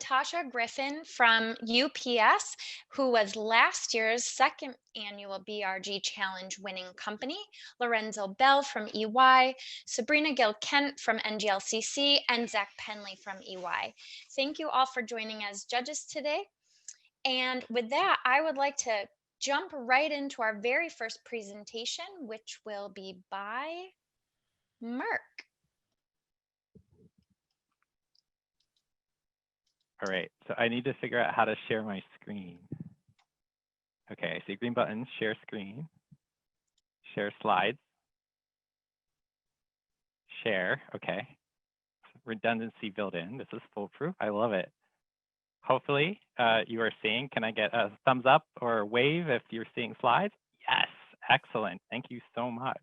Natasha Griffin from UPS, who was last year's second annual BRG Challenge winning company, Lorenzo Bell from EY, Sabrina Gill Kent from NGLCC, and Zach Penley from EY. Thank you all for joining as judges today. And with that, I would like to jump right into our very first presentation, which will be by Merck. All right, so I need to figure out how to share my screen. Okay, I see green button, share screen, share slides, share, okay. Redundancy built in, this is foolproof, I love it. Hopefully you are seeing, can I get a thumbs up or a wave if you're seeing slides? Yes, excellent, thank you so much.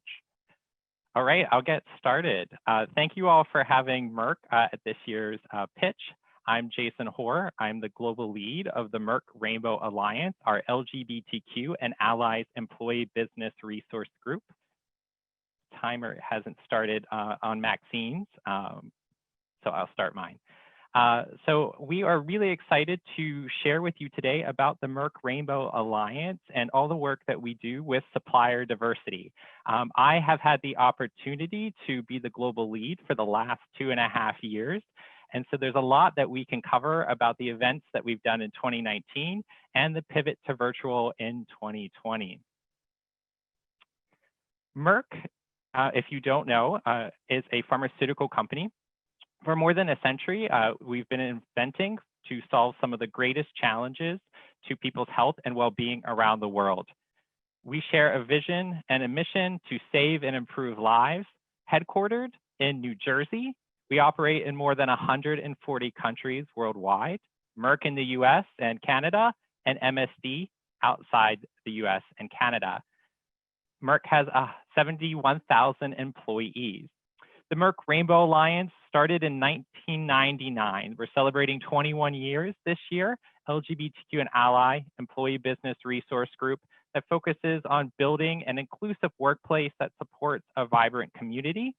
All right, I'll get started. Thank you all for having Merck at this year's pitch. I'm Jason Hoare. I'm the global lead of the Merck Rainbow Alliance, our LGBTQ and allies employee business resource group. Timer hasn't started on Maxine's, so I'll start mine. So we are really excited to share with you today about the Merck Rainbow Alliance and all the work that we do with supplier diversity. I have had the opportunity to be the global lead for the last 2.5 years. And so there's a lot that we can cover about the events that we've done in 2019 and the pivot to virtual in 2020. Merck, if you don't know, is a pharmaceutical company. For more than a century, we've been inventing to solve some of the greatest challenges to people's health and well-being around the world. We share a vision and a mission to save and improve lives. Headquartered in New Jersey, we operate in more than 140 countries worldwide, Merck in the US and Canada, and MSD outside the US and Canada. Merck has 71,000 employees. The Merck Rainbow Alliance started in 1999. We're celebrating 21 years this year, LGBTQ and ally employee business resource group that focuses on building an inclusive workplace that supports a vibrant community,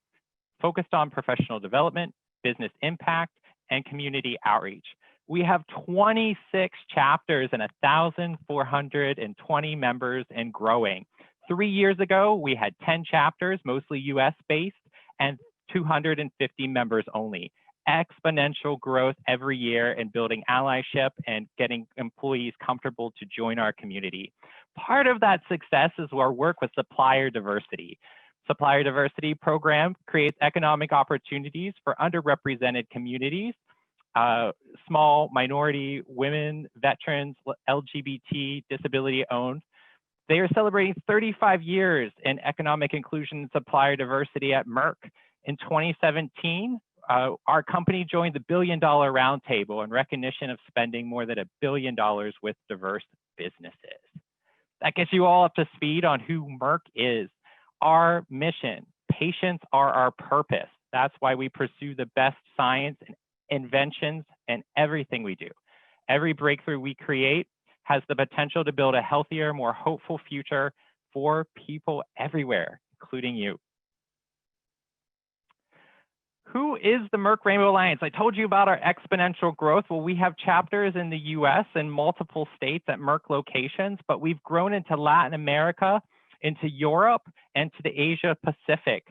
focused on professional development, business impact, and community outreach. We have 26 chapters and 1,420 members and growing. 3 years ago, we had 10 chapters, mostly US-based, and 250 members only. Exponential growth every year in building allyship and getting employees comfortable to join our community. Part of that success is our work with supplier diversity. Supplier diversity program creates economic opportunities for underrepresented communities, small minority, women, veterans, LGBT, disability owned. They are celebrating 35 years in economic inclusion and supplier diversity at Merck. In 2017, our company joined the $1 Billion Roundtable in recognition of spending more than $1 billion with diverse businesses. That gets you all up to speed on who Merck is. Our mission, patients are our purpose. That's why we pursue the best science and inventions in everything we do. Every breakthrough we create has the potential to build a healthier, more hopeful future for people everywhere, including you. Who is the Merck Rainbow Alliance? I told you about our exponential growth. Well, we have chapters in the US and multiple states at Merck locations, but we've grown into Latin America, into Europe, and to the Asia Pacific.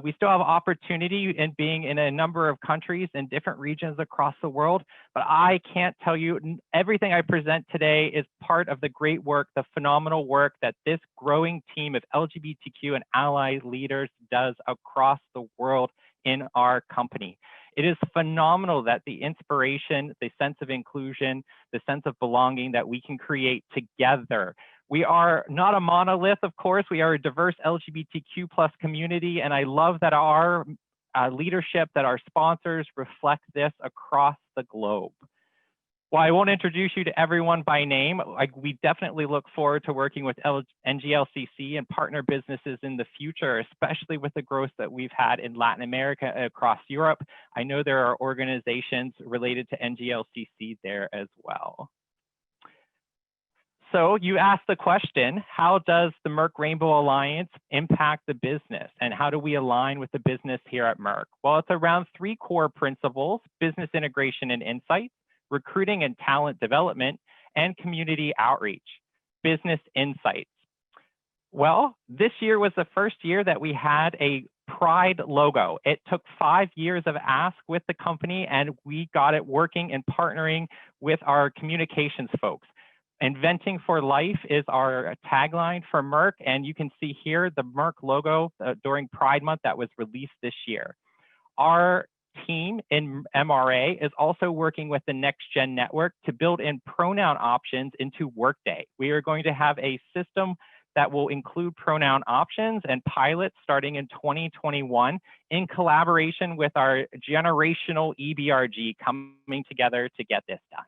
We still have opportunity in being in a number of countries and different regions across the world, but I can't tell you, everything I present today is part of the great work, the phenomenal work that this growing team of LGBTQ and ally leaders does across the world in our company. It is phenomenal that the inspiration, the sense of inclusion, the sense of belonging that we can create together. We are not a monolith, of course. We are a diverse LGBTQ+ community, and I love that our leadership, that our sponsors reflect this across the globe. While I won't introduce you to everyone by name, we definitely look forward to working with NGLCC and partner businesses in the future, especially with the growth that we've had in Latin America and across Europe. I know there are organizations related to NGLCC there as well. So you asked the question, how does the Merck Rainbow Alliance impact the business, and how do we align with the business here at Merck? Well, it's around 3 core principles: business integration and insights, recruiting and talent development, and community outreach, business insights. Well, this year was the first year that we had a Pride logo. It took 5 years of ask with the company, and we got it working and partnering with our communications folks. Inventing for life is our tagline for Merck, and you can see here the Merck logo during Pride Month that was released this year. Our team in MRA is also working with the Next Gen Network to build in pronoun options into Workday. We are going to have a system that will include pronoun options and pilots starting in 2021 in collaboration with our generational EBRG coming together to get this done.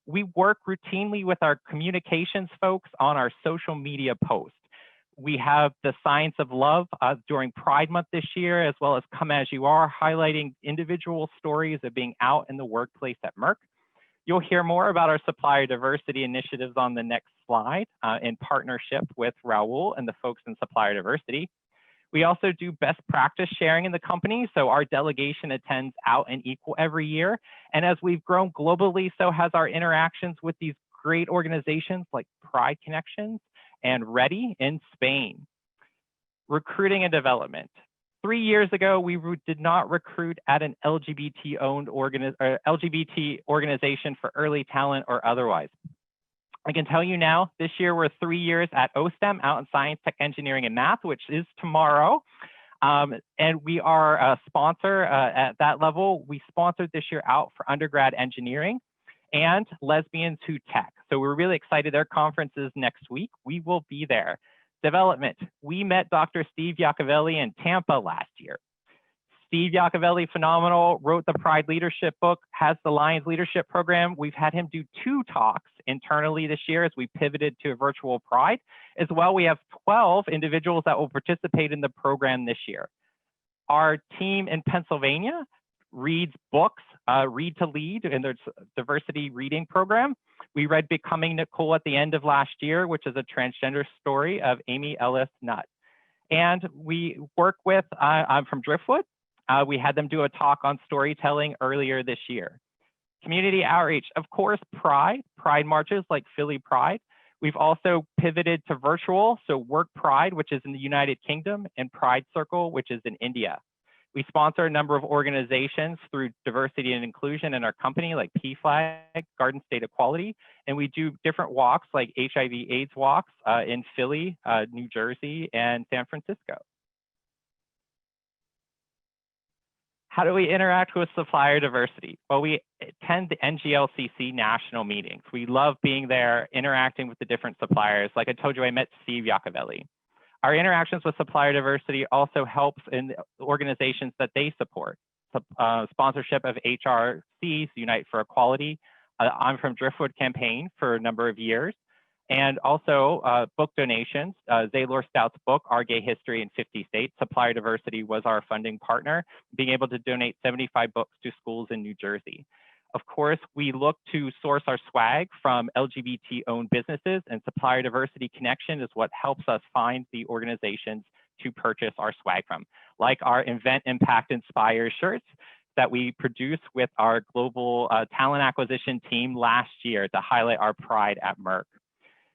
We work routinely with our communications folks on our social media posts. We have the Science of Love during Pride Month this year, as well as Come As You Are, highlighting individual stories of being out in the workplace at Merck. You'll hear more about our supplier diversity initiatives on the next slide in partnership with Raul and the folks in supplier diversity. We also do best practice sharing in the company, so our delegation attends Out and Equal every year. And as we've grown globally, so has our interactions with these great organizations like Pride Connections and Ready in Spain. Recruiting and development. 3 years ago, we did not recruit at an LGBT-owned LGBT organization for early talent or otherwise. I can tell you now, this year we're 3 years at OSTEM, out in Science, Tech, Engineering, and Math, which is tomorrow. And we are a sponsor at that level. We sponsored this year out for undergrad engineering and Lesbians Who Tech. So we're really excited. Their conference is next week. We will be there. Development. We met Dr. Steve Iacovelli in Tampa last year. Steve Iacovelli, phenomenal, wrote the Pride Leadership book, has the Lions Leadership Program. We've had him do 2 talks internally this year as we pivoted to a virtual Pride. As well, we have 12 individuals that will participate in the program this year. Our team in Pennsylvania reads books, Read to Lead in their diversity reading program. We read Becoming Nicole at the end of last year, which is a transgender story of Amy Ellis Nutt. And we work with, I'm from Driftwood. We had them do a talk on storytelling earlier this year. Community outreach, of course, Pride marches like Philly Pride. We've also pivoted to virtual, so Work Pride, which is in the United Kingdom, and Pride Circle, which is in India. We sponsor a number of organizations through diversity and inclusion in our company, like PFLAG, Garden State Equality, and we do different walks like HIV/AIDS walks in Philly, New Jersey, and San Francisco. How do we interact with supplier diversity? Well, we attend the NGLCC national meetings. We love being there, interacting with the different suppliers. Like I told you, I met Steve Iacovelli. Our interactions with supplier diversity also helps in the organizations that they support. Sponsorship of HRC's Unite for Equality. I'm from Driftwood campaign for a number of years. And also book donations. Zaylor Stout's book, Our Gay History in 50 States. Supplier diversity was our funding partner, being able to donate 75 books to schools in New Jersey. Of course, we look to source our swag from LGBT-owned businesses, and Supplier Diversity Connection is what helps us find the organizations to purchase our swag from, like our Invent, Impact, Inspire shirts that we produced with our global talent acquisition team last year to highlight our pride at Merck.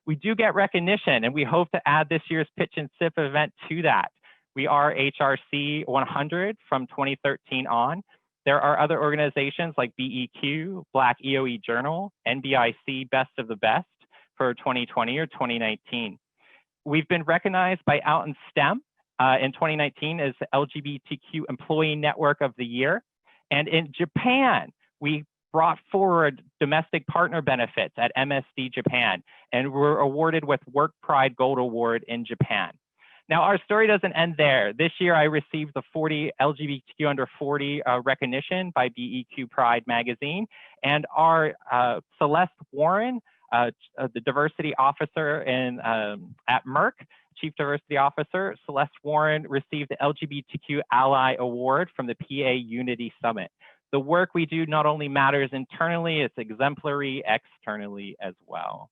We do get recognition, and we hope to add this year's Pitch and Sip event to that. We are HRC 100 from 2013 on. There are other organizations like BEQ, Black EOE Journal, NBIC Best of the Best for 2020 or 2019. We've been recognized by Out in STEM in 2019 as the LGBTQ Employee Network of the Year. And in Japan, we brought forward domestic partner benefits at MSD Japan and were awarded with Work Pride Gold Award in Japan. Now, our story doesn't end there. This year, I received the 40 LGBTQ under 40 recognition by BEQ Pride magazine. And our Celeste Warren, the diversity officer at Merck, Chief Diversity Officer, Celeste Warren received the LGBTQ Ally Award from the PA Unity Summit. The work we do not only matters internally, it's exemplary externally as well.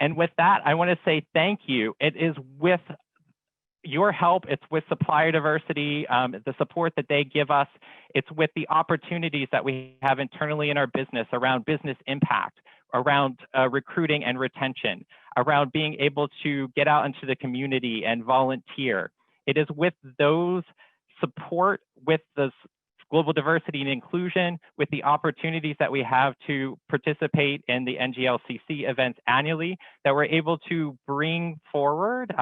And with that, I want to say thank you. It is with your help, it's with supplier diversity, the support that they give us, it's with the opportunities that we have internally in our business around business impact, around recruiting and retention, around being able to get out into the community and volunteer. It is with those support, with the global diversity and inclusion, with the opportunities that we have to participate in the NGLCC events annually, that we're able to bring forward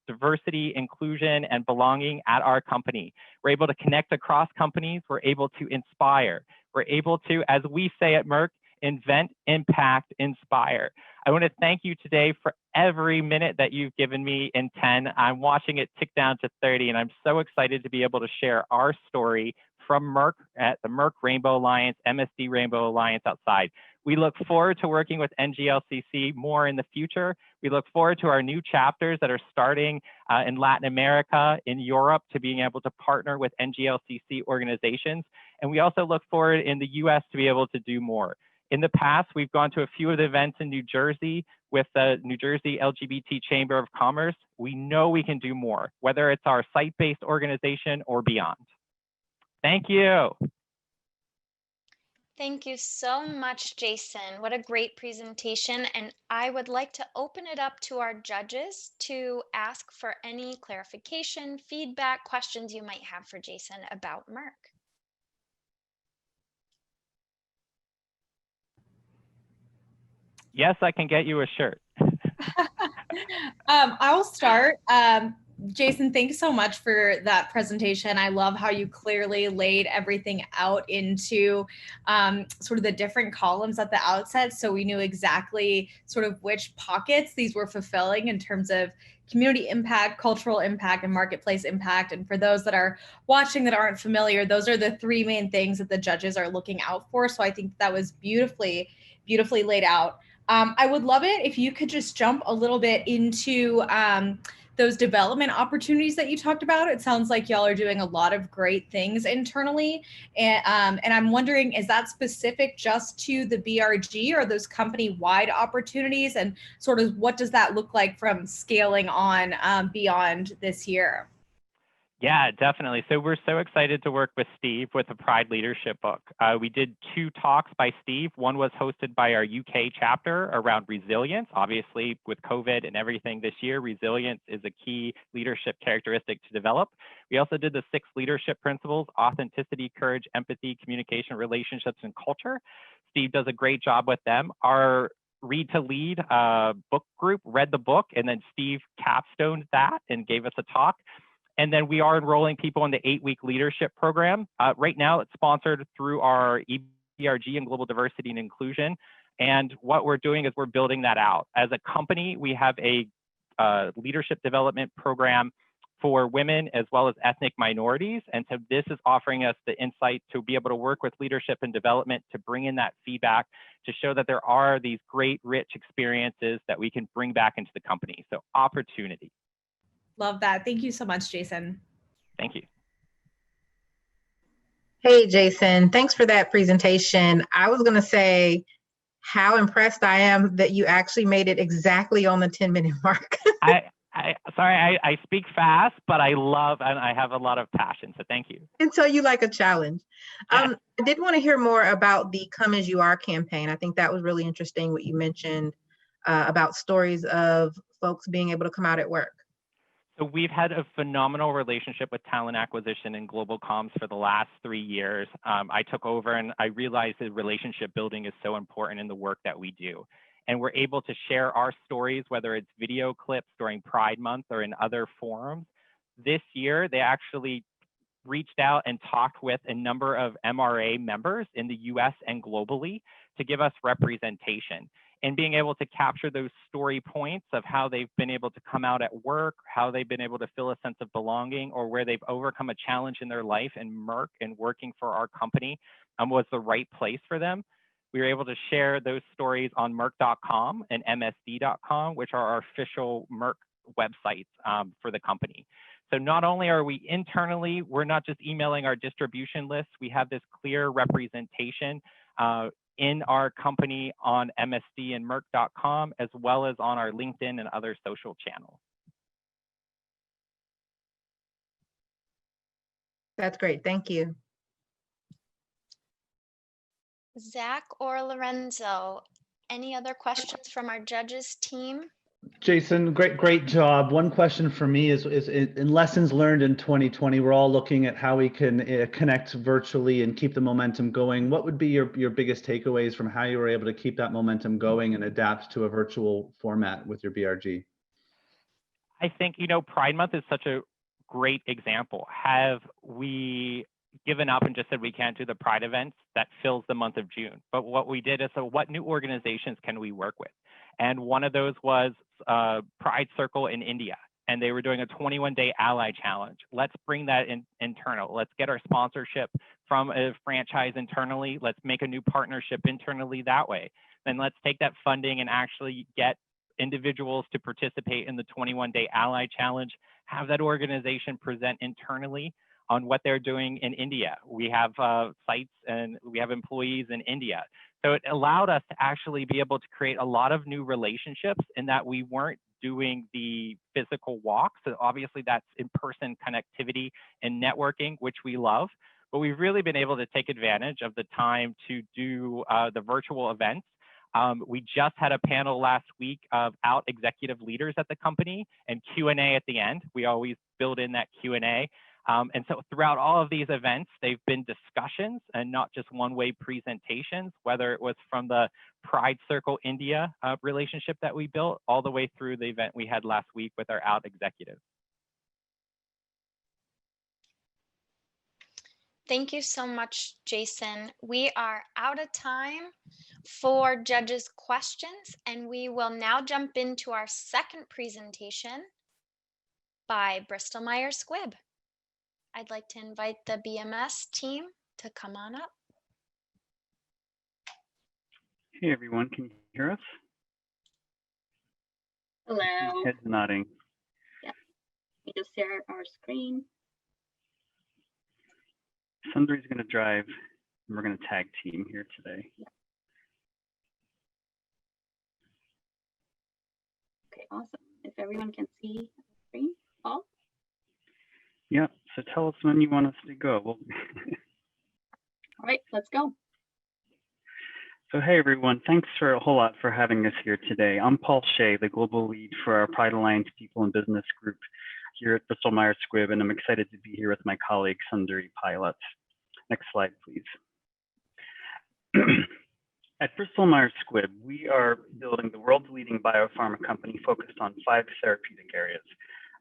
diversity, inclusion, and belonging at our company. We're able to connect across companies. We're able to inspire. We're able to, as we say at Merck, invent, impact, inspire. I want to thank you today for every minute that you've given me in 10. I'm watching it tick down to 30, and I'm so excited to be able to share our story from Merck at the Merck Rainbow Alliance, MSD Rainbow Alliance outside. We look forward to working with NGLCC more in the future. We look forward to our new chapters that are starting in Latin America, in Europe, to being able to partner with NGLCC organizations. And we also look forward in the US to be able to do more. In the past, we've gone to a few of the events in New Jersey with the New Jersey LGBT Chamber of Commerce. We know we can do more, whether it's our site-based organization or beyond. Thank you. Thank you so much, Jason. What a great presentation. And I would like to open it up to our judges to ask for any clarification, feedback, questions you might have for Jason about Merck. Yes, I can get you a shirt. I'll start. Jason, thanks so much for that presentation. I love how you clearly laid everything out into sort of the different columns at the outset, so we knew exactly sort of which pockets these were fulfilling in terms of community impact, cultural impact, and marketplace impact. And for those that are watching that aren't familiar, those are the three main things that the judges are looking out for. So I think that was beautifully laid out. I would love it if you could just jump a little bit into those development opportunities that you talked about. It sounds like y'all are doing a lot of great things internally. And I'm wondering, is that specific just to the BRG, or those company-wide opportunities? And sort of what does that look like from scaling on beyond this year? Yeah, definitely. So we're so excited to work with Steve with the Pride Leadership book. We did 2 talks by Steve. One was hosted by our UK chapter around resilience. Obviously, with COVID and everything this year, resilience is a key leadership characteristic to develop. We also did the 6 leadership principles: authenticity, courage, empathy, communication, relationships, and culture. Steve does a great job with them. Our Read to Lead book group read the book, and then Steve capstoned that and gave us a talk. And then we are enrolling people in the 8-week leadership program. Right now, it's sponsored through our BRG and Global Diversity and Inclusion. And what we're doing is we're building that out. As a company, we have a leadership development program for women as well as ethnic minorities. And so this is offering us the insight to be able to work with leadership and development to bring in that feedback, to show that there are these great, rich experiences that we can bring back into the company. So opportunity. Love that. Thank you so much, Jason. Thank you. Hey, Jason, thanks for that presentation. I was going to say how impressed I am that you actually made it exactly on the 10-minute mark. Sorry, I speak fast, but I love and I have a lot of passion, so thank you. And so you like a challenge. I did want to hear more about the Come As You Are campaign. I think that was really interesting what you mentioned about stories of folks being able to come out at work. So we've had a phenomenal relationship with talent acquisition and global comms for the last 3 years. I took over and I realized that relationship building is so important in the work that we do. And we're able to share our stories, whether it's video clips during Pride Month or in other forums. This year, they actually reached out and talked with a number of MRA members in the US and globally to give us representation. And being able to capture those story points of how they've been able to come out at work, how they've been able to feel a sense of belonging, or where they've overcome a challenge in their life, and Merck and working for our company was the right place for them. We were able to share those stories on Merck.com and MSD.com, which are our official Merck websites for the company. So not only are we internally, we're not just emailing our distribution list, we have this clear representation in our company on MSD and Merck.com, as well as on our LinkedIn and other social channels. That's great. Thank you. Zach or Lorenzo, any other questions from our judges team? Jason, great job. One question for me is in lessons learned in 2020, we're all looking at how we can connect virtually and keep the momentum going. What would be your biggest takeaways from how you were able to keep that momentum going and adapt to a virtual format with your BRG? I think, Pride Month is such a great example. Have we given up and just said we can't do the Pride events? That fills the month of June. But what we did is, so what new organizations can we work with? And one of those was Pride Circle in India. And they were doing a 21-day ally challenge. Let's bring that internal. Let's get our sponsorship from a franchise internally. Let's make a new partnership internally that way. Then let's take that funding and actually get individuals to participate in the 21-day ally challenge, have that organization present internally on what they're doing in India. We have sites and we have employees in India. So it allowed us to actually be able to create a lot of new relationships in that we weren't doing the physical walks. So obviously that's in-person connectivity and networking, which we love, but we've really been able to take advantage of the time to do the virtual events. We just had a panel last week of out executive leaders at the company and Q&A at the end. We always build in that Q&A. And so throughout all of these events, they've been discussions and not just one-way presentations, whether it was from the Pride Circle India relationship that we built all the way through the event we had last week with our out executives. Thank you so much, Jason. We are out of time for judges' questions, and we will now jump into our second presentation by Bristol Myers Squibb. I'd like to invite the BMS team to come on up. Hey everyone, can you hear us? Hello. Heads nodding. Yeah, we just share our screen. Sundari's going to drive, and we're going to tag team here today. Yeah. Okay, awesome. If everyone can see the screen, Paul? Yeah, so tell us when you want us to go. All right, let's go. So hey everyone, thanks for a whole lot for having us here today. I'm Paul Shea, the global lead for our Pride Alliance People and Business Group here at Bristol Myers Squibb, and I'm excited to be here with my colleague Sundari Pilot. Next slide, please. At Bristol Myers Squibb, we are building the world's leading biopharma company focused on 5 therapeutic areas.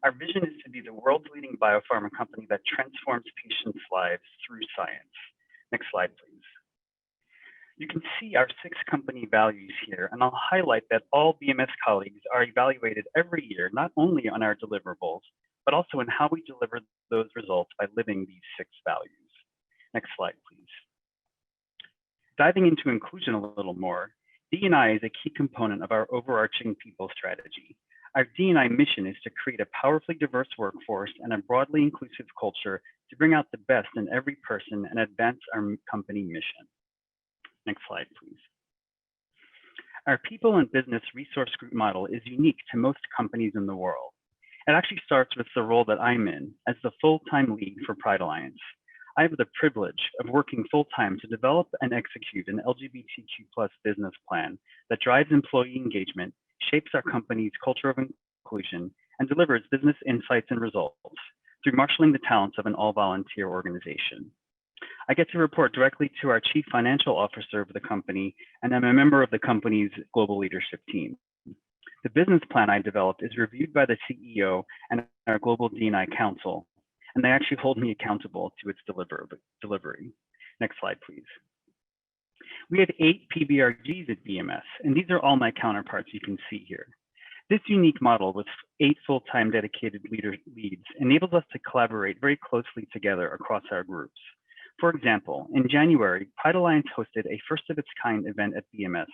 Our vision is to be the world's leading biopharma company that transforms patients' lives through science. Next slide, please. You can see our 6 company values here, and I'll highlight that all BMS colleagues are evaluated every year, not only on our deliverables, but also in how we deliver those results by living these 6 values. Next slide, please. Diving into inclusion a little more, D&I is a key component of our overarching people strategy. Our D&I mission is to create a powerfully diverse workforce and a broadly inclusive culture to bring out the best in every person and advance our company mission. Next slide, please. Our people and business resource group model is unique to most companies in the world. It actually starts with the role that I'm in as the full-time lead for Pride Alliance. I have the privilege of working full-time to develop and execute an LGBTQ+ business plan that drives employee engagement, shapes our company's culture of inclusion, and delivers business insights and results through marshaling the talents of an all-volunteer organization. I get to report directly to our Chief Financial Officer of the company, and I'm a member of the company's global leadership team. The business plan I developed is reviewed by the CEO and our Global D&I Council, and they actually hold me accountable to its delivery. Next slide, please. We have 8 PBRGs at BMS, and these are all my counterparts you can see here. This unique model with 8 full-time dedicated leads enables us to collaborate very closely together across our groups. For example, in January, Pride Alliance hosted a first-of-its-kind event at BMS,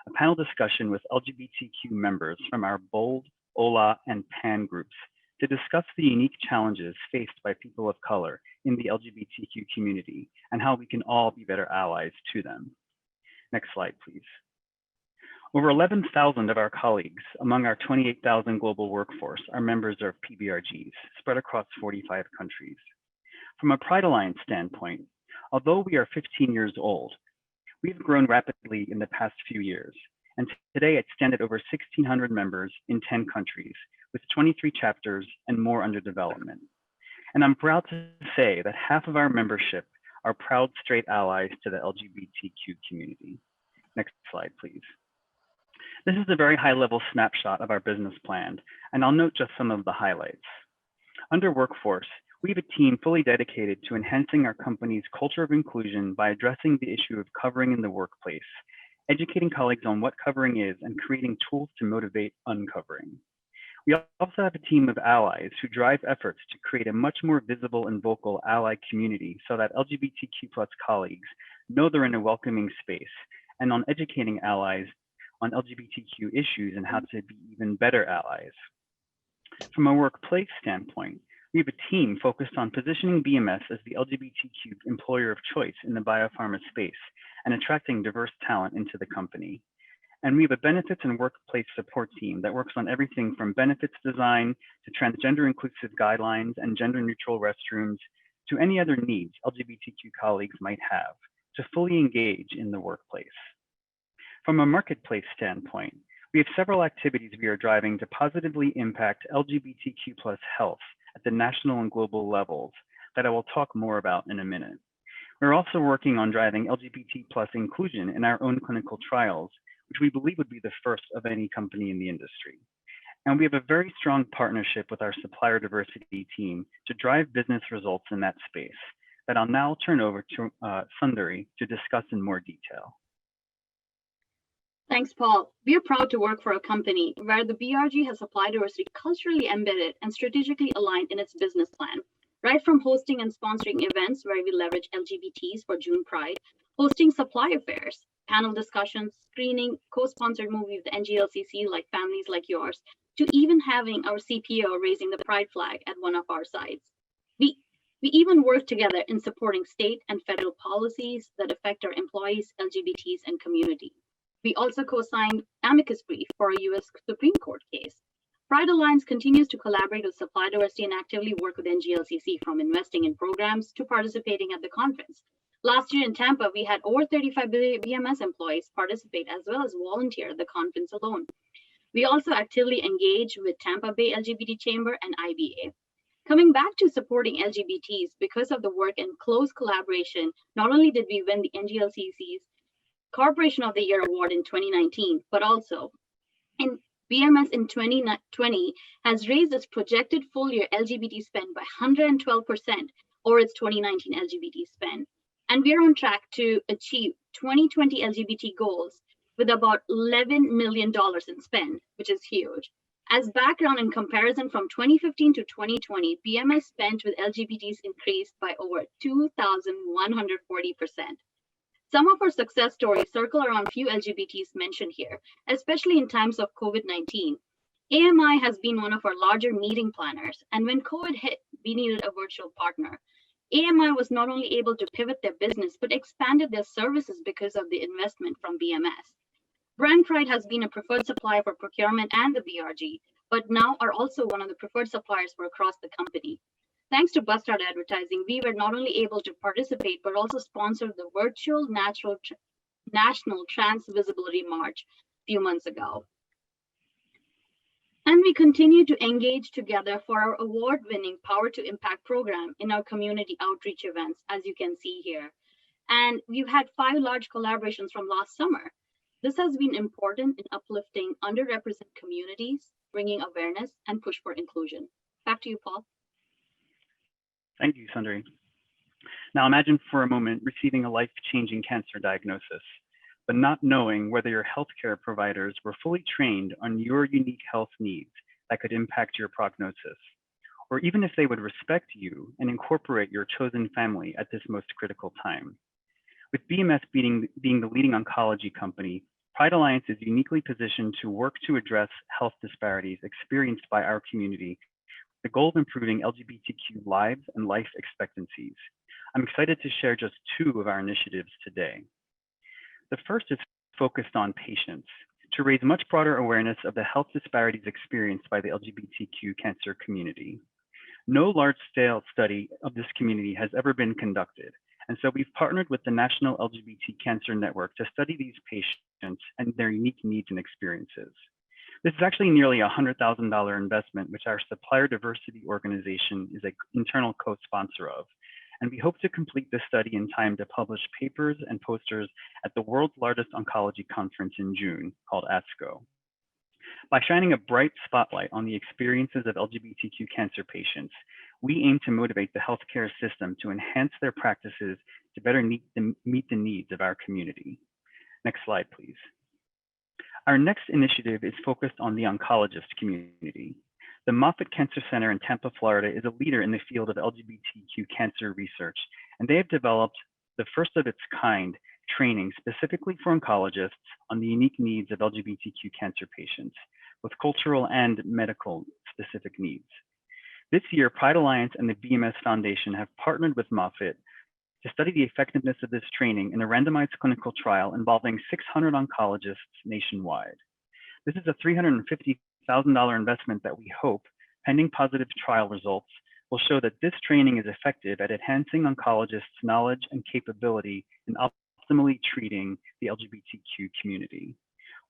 a panel discussion with LGBTQ members from our BOLD, OLA, and PAN groups to discuss the unique challenges faced by people of color in the LGBTQ community and how we can all be better allies to them. Next slide, please. Over 11,000 of our colleagues among our 28,000 global workforce are members of PBRGs spread across 45 countries. From a Pride Alliance standpoint, although we are 15 years old, we've grown rapidly in the past few years, and today it stands at over 1,600 members in 10 countries, with 23 chapters and more under development. And I'm proud to say that half of our membership are proud straight allies to the LGBTQ community. Next slide, please. This is a very high-level snapshot of our business plan, and I'll note just some of the highlights. Under workforce, we have a team fully dedicated to enhancing our company's culture of inclusion by addressing the issue of covering in the workplace, educating colleagues on what covering is, and creating tools to motivate uncovering. We also have a team of allies who drive efforts to create a much more visible and vocal ally community so that LGBTQ+ colleagues know they're in a welcoming space, and on educating allies on LGBTQ issues and how to be even better allies. From a workplace standpoint, we have a team focused on positioning BMS as the LGBTQ employer of choice in the biopharma space and attracting diverse talent into the company. And we have a benefits and workplace support team that works on everything from benefits design to transgender inclusive guidelines and gender neutral restrooms to any other needs LGBTQ colleagues might have to fully engage in the workplace. From a marketplace standpoint, we have several activities we are driving to positively impact LGBTQ+ health at the national and global levels that I will talk more about in a minute. We're also working on driving LGBT+ inclusion in our own clinical trials, which we believe would be the first of any company in the industry. And we have a very strong partnership with our supplier diversity team to drive business results in that space that I'll now turn over to Sundari to discuss in more detail. Thanks, Paul. We are proud to work for a company where the BRG has supply diversity culturally embedded and strategically aligned in its business plan. Right from hosting and sponsoring events where we leverage LGBTs for June Pride, hosting supply affairs, panel discussions, screening co-sponsored movies with NGLCC like Families Like Yours, to even having our CPO raising the pride flag at one of our sites. We even work together in supporting state and federal policies that affect our employees, LGBTs, and community. We also co-signed amicus brief for a U.S. Supreme Court case. Pride Alliance continues to collaborate with supply diversity and actively work with NGLCC, from investing in programs to participating at the conference. Last year in Tampa, we had over 35 BMS employees participate as well as volunteer at the conference alone. We also actively engage with Tampa Bay LGBT Chamber and IBA. Coming back to supporting LGBTs, because of the work and close collaboration, not only did we win the NGLCC's Corporation of the Year Award in 2019, but also in BMS in 2020 has raised its projected full year LGBT spend by 112% over its 2019 LGBT spend. And we are on track to achieve 2020 LGBT goals with about $11 million in spend, which is huge. As background, in comparison from 2015 to 2020, BMS spent with LGBTs increased by over 2,140%. Some of our success stories circle around few LGBTs mentioned here, especially in times of COVID-19. AMI has been one of our larger meeting planners, and when COVID hit, we needed a virtual partner. AMI was not only able to pivot their business, but expanded their services because of the investment from BMS. Brand Pride has been a preferred supplier for procurement and the BRG, but now are also one of the preferred suppliers for across the company. Thanks to Bustard Advertising, we were not only able to participate, but also sponsor the virtual National Trans Visibility March a few months ago. And we continue to engage together for our award-winning Power to Impact program in our community outreach events, as you can see here. And we've had 5 large collaborations from last summer. This has been important in uplifting underrepresented communities, bringing awareness, and push for inclusion. Back to you, Paul. Thank you, Sundari. Now imagine for a moment receiving a life-changing cancer diagnosis, but not knowing whether your healthcare providers were fully trained on your unique health needs that could impact your prognosis, or even if they would respect you and incorporate your chosen family at this most critical time. With BMS being the leading oncology company, Pride Alliance is uniquely positioned to work to address health disparities experienced by our community, the goal of improving LGBTQ lives and life expectancies. I'm excited to share just 2 of our initiatives today. The first is focused on patients, to raise much broader awareness of the health disparities experienced by the LGBTQ cancer community. No large-scale study of this community has ever been conducted. And so we've partnered with the National LGBT Cancer Network to study these patients and their unique needs and experiences. This is actually nearly a $100,000 investment, which our supplier diversity organization is an internal co-sponsor of. And we hope to complete this study in time to publish papers and posters at the world's largest oncology conference in June, called ASCO. By shining a bright spotlight on the experiences of LGBTQ cancer patients, we aim to motivate the healthcare system to enhance their practices to better meet the needs of our community. Next slide, please. Our next initiative is focused on the oncologist community. The Moffitt Cancer Center in Tampa, Florida is a leader in the field of LGBTQ cancer research, and they have developed the first of its kind training specifically for oncologists on the unique needs of LGBTQ cancer patients with cultural and medical specific needs. This year, Pride Alliance and the BMS Foundation have partnered with Moffitt to study the effectiveness of this training in a randomized clinical trial involving 600 oncologists nationwide. This is a $350,000 investment that we hope, pending positive trial results, will show that this training is effective at enhancing oncologists' knowledge and capability in optimally treating the LGBTQ community.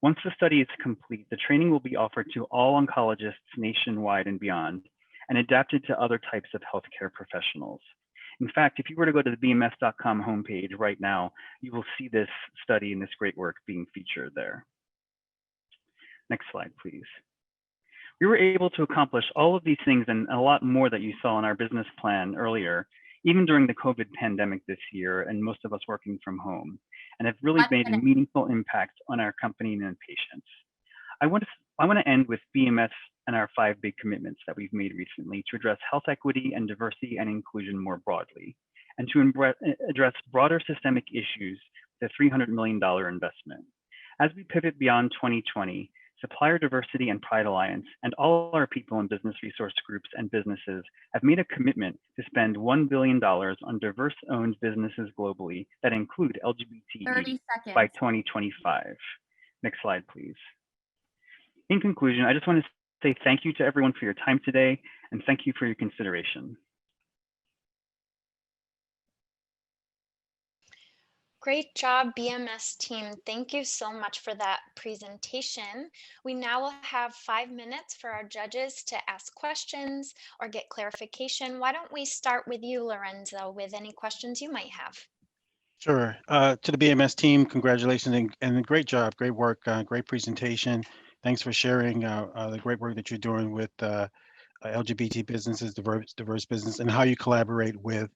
Once the study is complete, the training will be offered to all oncologists nationwide and beyond, and adapted to other types of healthcare professionals. In fact, if you were to go to the BMS.com homepage right now, you will see this study and this great work being featured there. Next slide, please. We were able to accomplish all of these things and a lot more that you saw in our business plan earlier, even during the COVID pandemic this year, and most of us working from home, and have really made a meaningful impact on our company and patients. I want to end with BMS and our 5 big commitments that we've made recently to address health equity and diversity and inclusion more broadly, and to address broader systemic issues with a $300 million investment. As we pivot beyond 2020, Supplier Diversity and Pride Alliance and all our people in business resource groups and businesses have made a commitment to spend $1 billion on diverse-owned businesses globally that include LGBT by 2025. Next slide, please. In conclusion, I just want to say thank you to everyone for your time today, and thank you for your consideration. Great job, BMS team. Thank you so much for that presentation. We now will have 5 minutes for our judges to ask questions or get clarification. Why don't we start with you, Lorenzo, with any questions you might have? Sure. To the BMS team, congratulations and great job, great work, great presentation. Thanks for sharing the great work that you're doing with LGBT businesses, diverse business, and how you collaborate with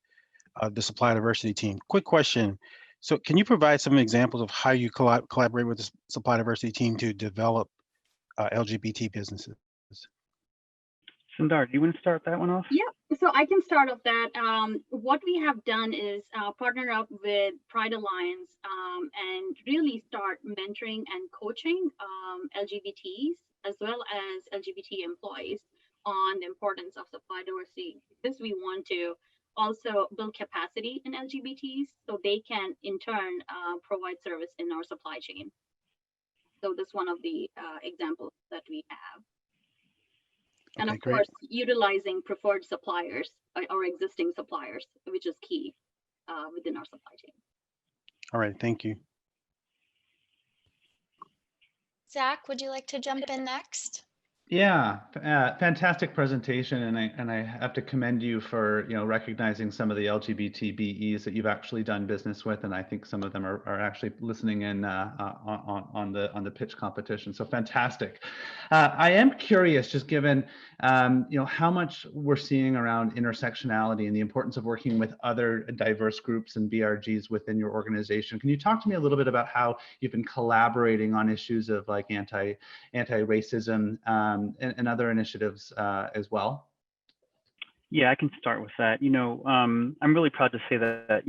the supply diversity team. Quick question. So can you provide some examples of how you collaborate with the supply diversity team to develop LGBT businesses? Sundar, do you want to start that one off? Yeah, so I can start off that. What we have done is partner up with Pride Alliance and really start mentoring and coaching LGBTs as well as LGBT employees on the importance of supply diversity, because we want to also build capacity in LGBTs so they can in turn provide service in our supply chain. So this is one of the examples that we have. And of course, utilizing preferred suppliers or existing suppliers, which is key within our supply chain. All right, thank you. Zach, would you like to jump in next? Yeah, fantastic presentation, and I have to commend you for recognizing some of the LGBT BEs that you've actually done business with, and I think some of them are actually listening in on the pitch competition. So fantastic. I am curious, just given how much we're seeing around intersectionality and the importance of working with other diverse groups and BRGs within your organization. Can you talk to me a little bit about how you've been collaborating on issues of like anti-racism? And other initiatives as well? Yeah, I can start with that. I'm really proud to say that,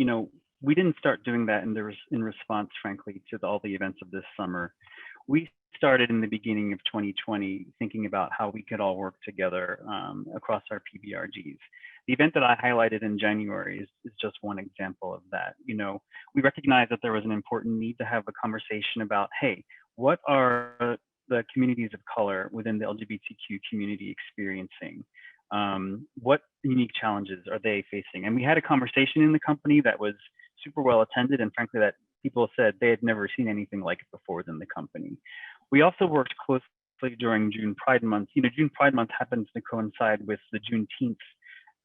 we didn't start doing that in response, frankly, to all the events of this summer. We started in the beginning of 2020 thinking about how we could all work together across our PBRGs. The event that I highlighted in January is just one example of that. We recognized that there was an important need to have a conversation about, hey, what are the communities of color within the LGBTQ community experiencing? What unique challenges are they facing? And we had a conversation in the company that was super well attended, and frankly, that people said they had never seen anything like it before than the company. We also worked closely during June Pride Month. June Pride Month happens to coincide with the Juneteenth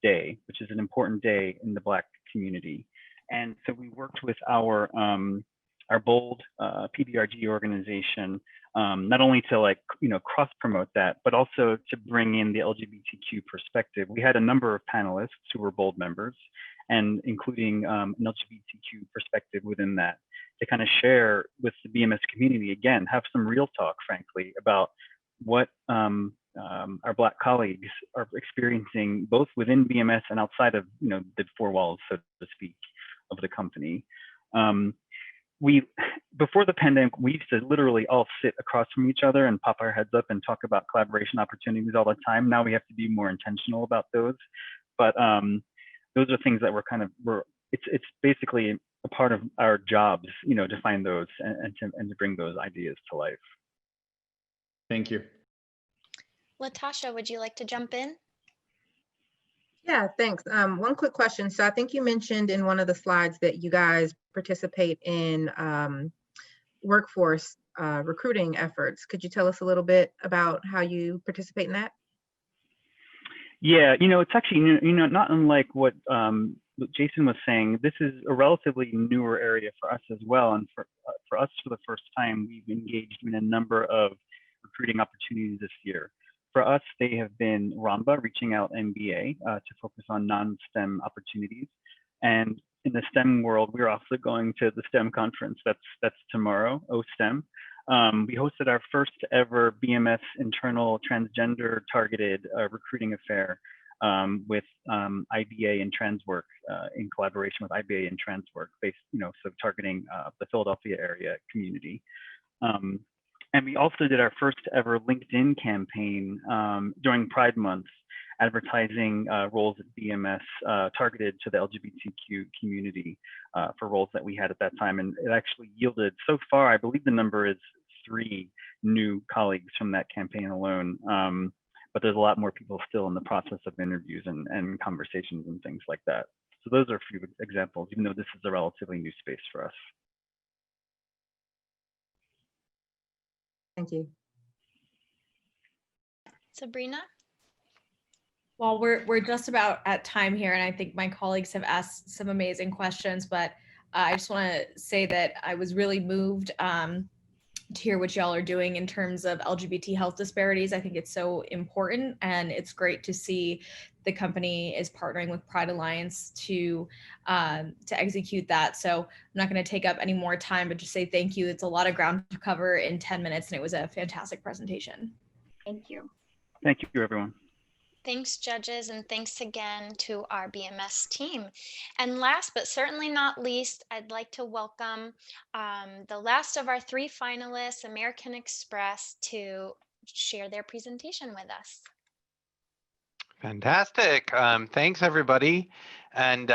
day, which is an important day in the Black community. And so we worked with our BOLD PBRG organization, not only to cross promote that, but also to bring in the LGBTQ perspective. We had a number of panelists who were BOLD members, and including an LGBTQ perspective within that, to kind of share with the BMS community, again, have some real talk, frankly, about what our Black colleagues are experiencing both within BMS and outside of the four walls, so to speak, of the company. Before the pandemic, we used to literally all sit across from each other and pop our heads up and talk about collaboration opportunities all the time. Now we have to be more intentional about those. But those are things that it's basically a part of our jobs, to find those and to bring those ideas to life. Thank you. Latasha, would you like to jump in? Yeah, thanks. One quick question. So I think you mentioned in one of the slides that you guys participate in workforce recruiting efforts. Could you tell us a little bit about how you participate in that? Yeah, it's actually, not unlike what Jason was saying. This is a relatively newer area for us as well. And for us, for the first time, we've engaged in a number of recruiting opportunities this year. For us, they have been RAMBA, reaching out MBA to focus on non-STEM opportunities. And in the STEM world, we're also going to the STEM conference. That's tomorrow, OSTEM. We hosted our first ever BMS internal transgender targeted recruiting affair with IBA and Transwork in collaboration with IBA and Transwork, based, so targeting the Philadelphia area community. And we also did our first ever LinkedIn campaign during Pride Month, advertising roles at BMS targeted to the LGBTQ community for roles that we had at that time. And it actually yielded, so far, I believe the number is 3 new colleagues from that campaign alone. But there's a lot more people still in the process of interviews and conversations and things like that. So those are a few examples, even though this is a relatively new space for us. Thank you. Sabrina? Well, we're just about at time here, and I think my colleagues have asked some amazing questions, but I just want to say that I was really moved to hear what y'all are doing in terms of LGBT health disparities. I think it's so important, and it's great to see the company is partnering with Pride Alliance to execute that. So I'm not going to take up any more time, but just say thank you. It's a lot of ground to cover in 10 minutes, and it was a fantastic presentation. Thank you. Thank you, everyone. Thanks, judges, and thanks again to our BMS team. And last but certainly not least, I'd like to welcome the last of our 3 finalists, American Express, to share their presentation with us. Fantastic. Thanks, everybody. And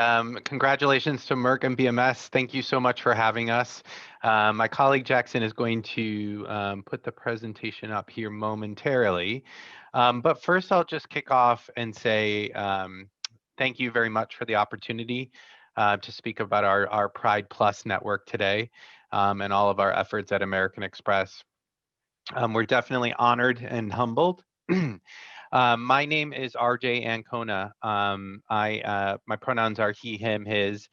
congratulations to Merck and BMS. Thank you so much for having us. My colleague Jackson is going to put the presentation up here momentarily. But first, I'll just kick off and say thank you very much for the opportunity to speak about our Pride Plus network today and all of our efforts at American Express. We're definitely honored and humbled. My name is RJ Ancona. My pronouns are he, him, his.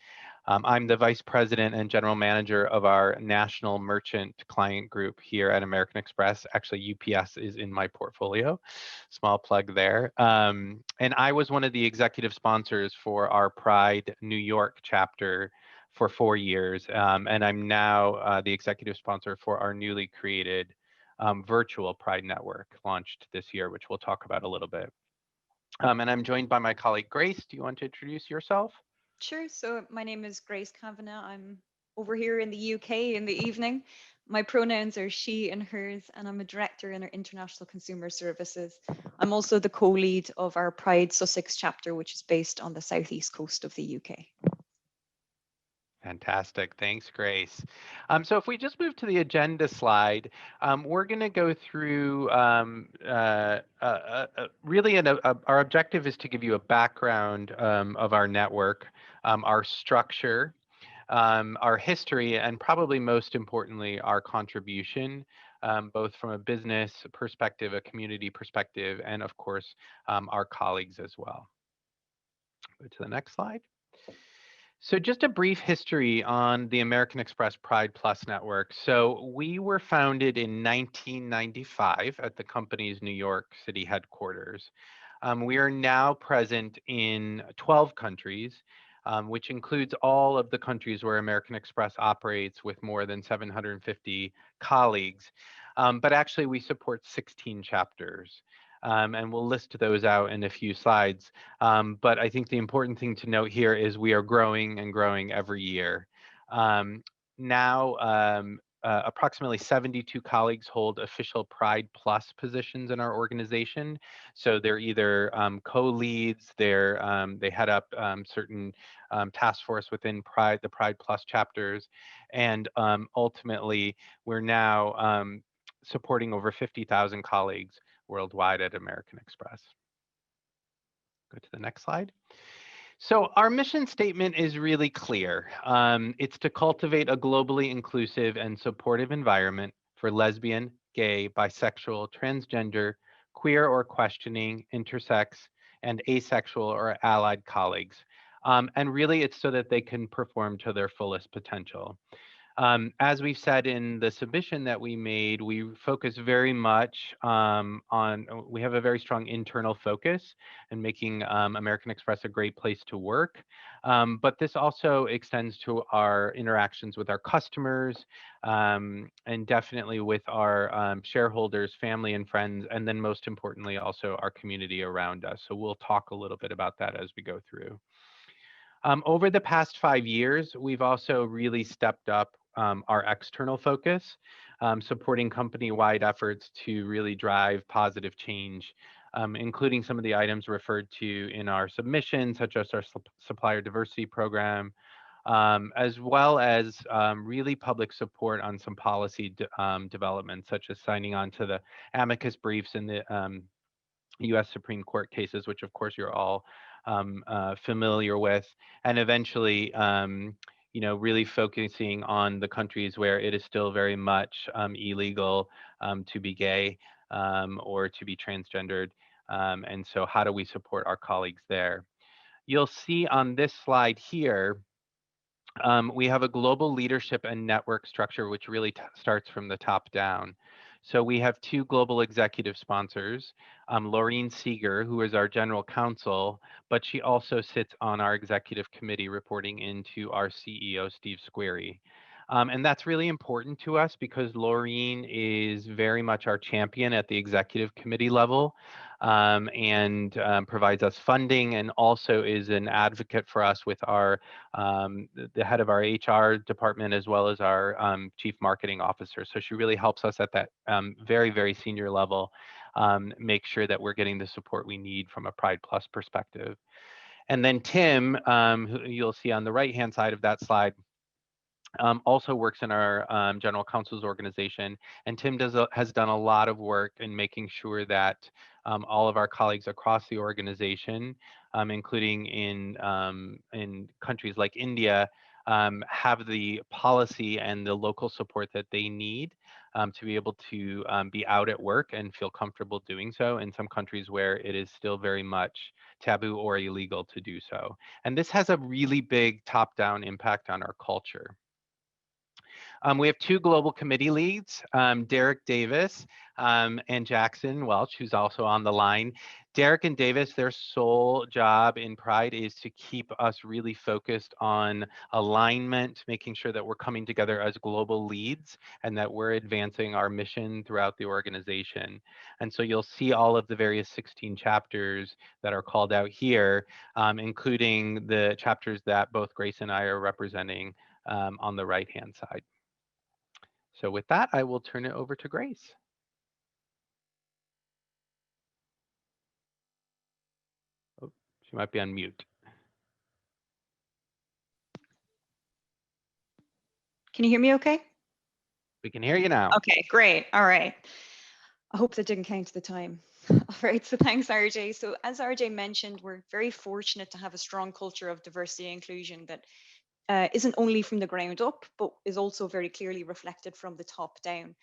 I'm the Vice President and General Manager of our National Merchant Client Group here at American Express. Actually, UPS is in my portfolio. Small plug there. And I was one of the executive sponsors for our Pride New York chapter for 4 years. And I'm now the executive sponsor for our newly created virtual Pride Network, launched this year, which we'll talk about a little bit. And I'm joined by my colleague, Grace. Do you want to introduce yourself? Sure. So my name is Grace Kavanagh. I'm over here in the UK in the evening. My pronouns are she and hers, and I'm a director in our international consumer services. I'm also the co-lead of our Pride Sussex chapter, which is based on the southeast coast of the UK. Fantastic. Thanks, Grace. So if we just move to the agenda slide, we're going to go through really our objective is to give you a background of our network, our structure, our history, and probably most importantly, our contribution, both from a business perspective, a community perspective, and of course, our colleagues as well. Go to the next slide. So just a brief history on the American Express Pride Plus network. So we were founded in 1995 at the company's New York City headquarters. We are now present in 12 countries, which includes all of the countries where American Express operates with more than 750 colleagues. But actually we support 16 chapters. And we'll list those out in a few slides. But I think the important thing to note here is we are growing and growing every year. Approximately 72 colleagues hold official Pride Plus positions in our organization. So they're either co-leads, they head up certain task force within the Pride Plus chapters. And ultimately, we're now supporting over 50,000 colleagues worldwide at American Express. Go to the next slide. So our mission statement is really clear. It's to cultivate a globally inclusive and supportive environment for lesbian, gay, bisexual, transgender, queer or questioning, intersex, and asexual or allied colleagues. And really it's so that they can perform to their fullest potential. As we've said in the submission that we made, we focus very much we have a very strong internal focus in making American Express a great place to work. But this also extends to our interactions with our customers and definitely with our shareholders, family and friends, and then most importantly, also our community around us. So we'll talk a little bit about that as we go through. Over the past 5 years, we've also really stepped up our external focus, supporting company-wide efforts to really drive positive change, including some of the items referred to in our submission, such as our supplier diversity program, as well as really public support on some policy development, such as signing on to the amicus briefs in the U.S. Supreme Court cases, which of course you're all familiar with, and eventually, really focusing on the countries where it is still very much illegal to be gay or to be transgendered. And so how do we support our colleagues there? You'll see on this slide here, we have a global leadership and network structure, which really starts from the top down. So we have 2 global executive sponsors, Laureen Seeger, who is our general counsel, but she also sits on our executive committee reporting into our CEO, Steve Squeri. And that's really important to us because Laureen is very much our champion at the executive committee level and provides us funding and also is an advocate for us with our the head of our HR department as well as our chief marketing officer. So she really helps us at that very, very senior level make sure that we're getting the support we need from a Pride Plus perspective. And then Tim, who you'll see on the right-hand side of that slide, also works in our general counsel's organization. And Tim has done a lot of work in making sure that all of our colleagues across the organization, including in countries like India, have the policy and the local support that they need to be able to be out at work and feel comfortable doing so in some countries where it is still very much taboo or illegal to do so. And this has a really big top-down impact on our culture. We have 2 global committee leads, Derek Davis and Jackson Welch, who's also on the line. Derek and Davis, their sole job in Pride is to keep us really focused on alignment, making sure that we're coming together as global leads and that we're advancing our mission throughout the organization. And so you'll see all of the various 16 chapters that are called out here, including the chapters that both Grace and I are representing on the right-hand side. So with that, I will turn it over to Grace. Oh, she might be on mute. Can you hear me okay? We can hear you now. Okay, great. All right. I hope that didn't count the time. All right, so thanks, RJ. So as RJ mentioned, we're very fortunate to have a strong culture of diversity and inclusion that isn't only from the ground up, but is also very clearly reflected from the top down.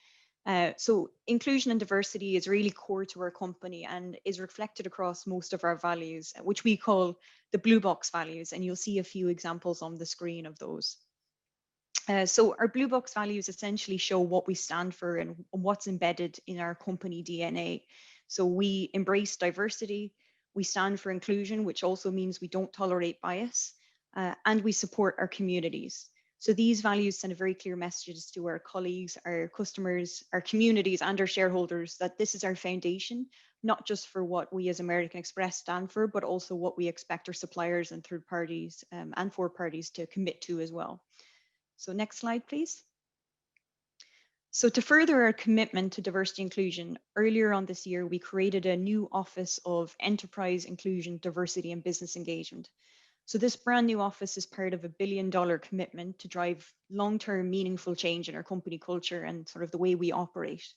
So inclusion and diversity is really core to our company and is reflected across most of our values, which we call the blue box values. And you'll see a few examples on the screen of those. So our blue box values essentially show what we stand for and what's embedded in our company DNA. So we embrace diversity, we stand for inclusion, which also means we don't tolerate bias, and we support our communities. So these values send a very clear message to our colleagues, our customers, our communities, and our shareholders that this is our foundation, not just for what we as American Express stand for, but also what we expect our suppliers and third parties and fourth parties to commit to as well. So next slide, please. So to further our commitment to diversity inclusion, earlier on this year, we created a new Office of Enterprise Inclusion, Diversity and Business Engagement. So this brand new office is part of $1 billion commitment to drive long-term meaningful change in our company culture and sort of the way we operate.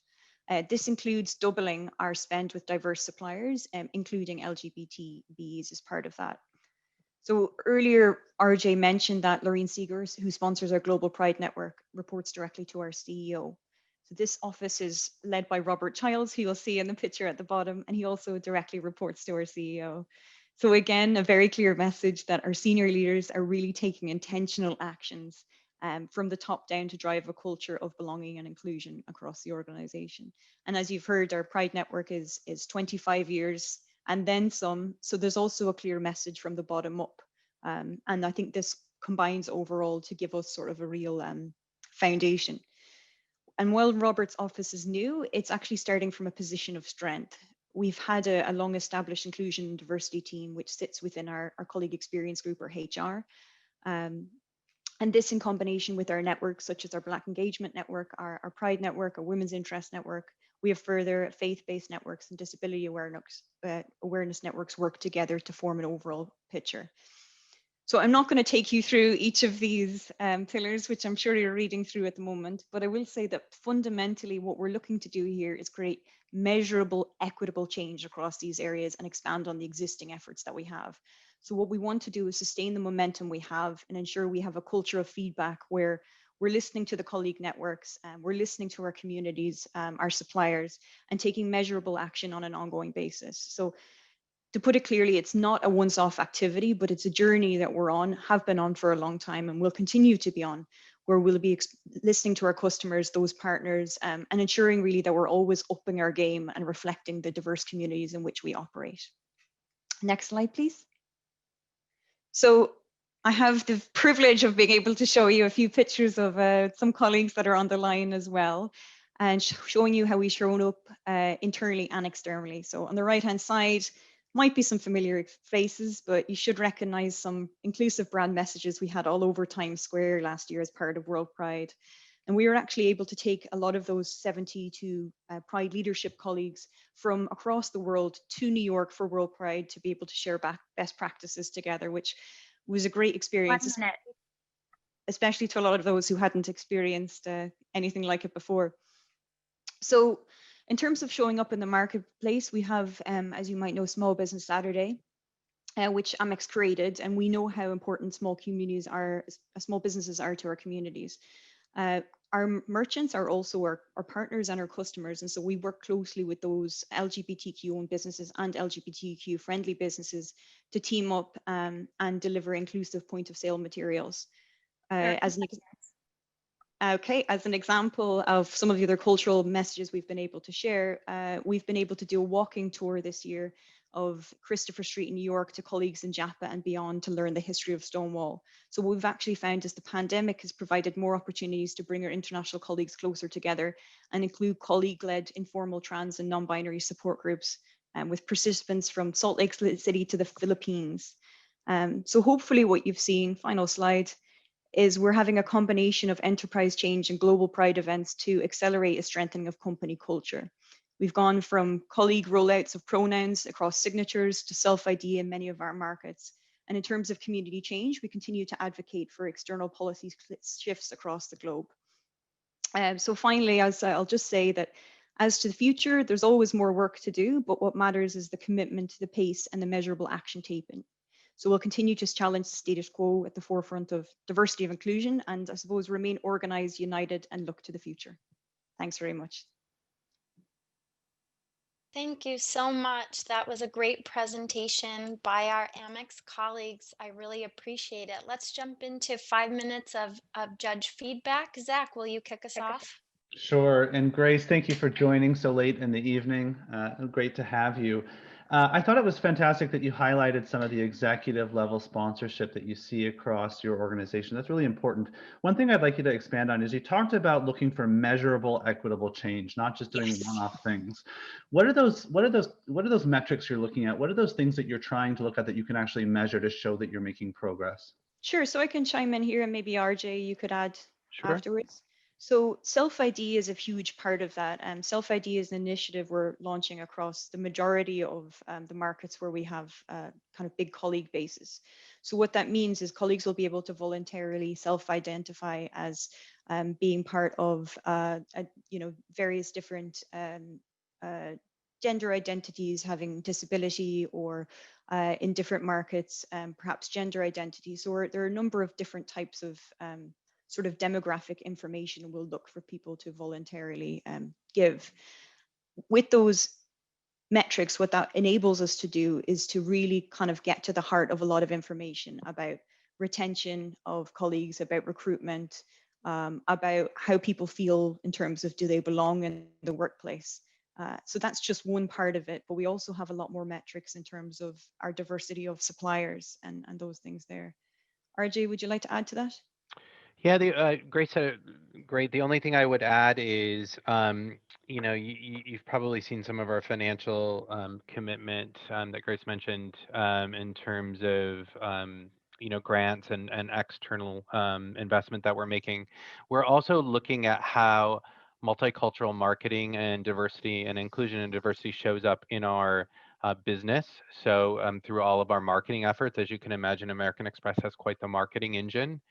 This includes doubling our spend with diverse suppliers, including LGBTs as part of that. So earlier, RJ mentioned that Lorraine Seegers, who sponsors our Global Pride Network, reports directly to our CEO. So this office is led by Robert Childs, who you'll see in the picture at the bottom, and he also directly reports to our CEO. So again, a very clear message that our senior leaders are really taking intentional actions from the top down to drive a culture of belonging and inclusion across the organization. And as you've heard, our Pride Network is 25 years and then some. So there's also a clear message from the bottom up. And I think this combines overall to give us sort of a real foundation. And while Robert's office is new, it's actually starting from a position of strength. We've had a long established inclusion and diversity team, which sits within our colleague experience group or HR. And this in combination with our networks, such as our Black Engagement Network, our Pride Network, our Women's Interest Network, we have further faith-based networks and disability awareness networks work together to form an overall picture. So I'm not going to take you through each of these pillars, which I'm sure you're reading through at the moment, but I will say that fundamentally what we're looking to do here is create measurable, equitable change across these areas and expand on the existing efforts that we have. So what we want to do is sustain the momentum we have and ensure we have a culture of feedback where we're listening to the colleague networks, we're listening to our communities, our suppliers, and taking measurable action on an ongoing basis. So to put it clearly, it's not a once-off activity, but it's a journey that we're on, have been on for a long time, and will continue to be on, where we'll be listening to our customers, those partners, and ensuring really that we're always upping our game and reflecting the diverse communities in which we operate. Next slide, please. So I have the privilege of being able to show you a few pictures of some colleagues that are on the line as well, and showing you how we've shown up internally and externally. So on the right-hand side, might be some familiar faces, but you should recognize some inclusive brand messages we had all over Times Square last year as part of World Pride. And we were actually able to take a lot of those 72 Pride leadership colleagues from across the world to New York for World Pride to be able to share best practices together, which was a great experience, especially to a lot of those who hadn't experienced anything like it before. So in terms of showing up in the marketplace, we have, as you might know, Small Business Saturday, which Amex created, and we know how important small businesses are to our communities. Our merchants are also our partners and our customers, and so we work closely with those LGBTQ-owned businesses and LGBTQ-friendly businesses to team up and deliver inclusive point-of-sale materials. As an example of some of the other cultural messages we've been able to share, we've been able to do a walking tour this year of Christopher Street in New York to colleagues in Japa and beyond to learn the history of Stonewall. So what we've actually found is the pandemic has provided more opportunities to bring our international colleagues closer together and include colleague-led informal trans and non-binary support groups with participants from Salt Lake City to the Philippines. So hopefully what you've seen, final slide, is we're having a combination of enterprise change and global pride events to accelerate a strengthening of company culture. We've gone from colleague rollouts of pronouns across signatures to self-ID in many of our markets. And in terms of community change, we continue to advocate for external policy shifts across the globe. So finally, as I'll just say that as to the future, there's always more work to do, but what matters is the commitment to the pace and the measurable action taken. So we'll continue to challenge the status quo at the forefront of diversity of inclusion, and I suppose remain organized, united, and look to the future. Thanks very much. Thank you so much. That was a great presentation by our Amex colleagues. I really appreciate it. Let's jump into 5 minutes of judge feedback. Zach, will you kick us off? Sure. And Grace, thank you for joining so late in the evening. Great to have you. I thought it was fantastic that you highlighted some of the executive level sponsorship that you see across your organization. That's really important. One thing I'd like you to expand on is you talked about looking for measurable, equitable change, not just doing one-off things. What are those metrics you're looking at? What are those things that you're trying to look at that you can actually measure to show that you're making progress? Sure. So I can chime in here, and maybe RJ, you could add afterwards. So self-ID is a huge part of that. Self-ID is an initiative we're launching across the majority of the markets where we have kind of big colleague bases. So what that means is colleagues will be able to voluntarily self-identify as being part of various different gender identities, having disability, or in different markets, perhaps gender identity. So there are a number of different types of sort of demographic information we'll look for people to voluntarily give. With those metrics, what that enables us to do is to really kind of get to the heart of a lot of information about retention of colleagues, about recruitment, about how people feel in terms of do they belong in the workplace. So that's just one part of it, but we also have a lot more metrics in terms of our diversity of suppliers and those things there. RJ, would you like to add to that? Yeah, Grace said it great. The only thing I would add is, you've probably seen some of our financial commitment that Grace mentioned in terms of, grants and external investment that we're making. We're also looking at how multicultural marketing and diversity and inclusion and diversity shows up in our business. So through all of our marketing efforts, as you can imagine, American Express has quite the marketing engine.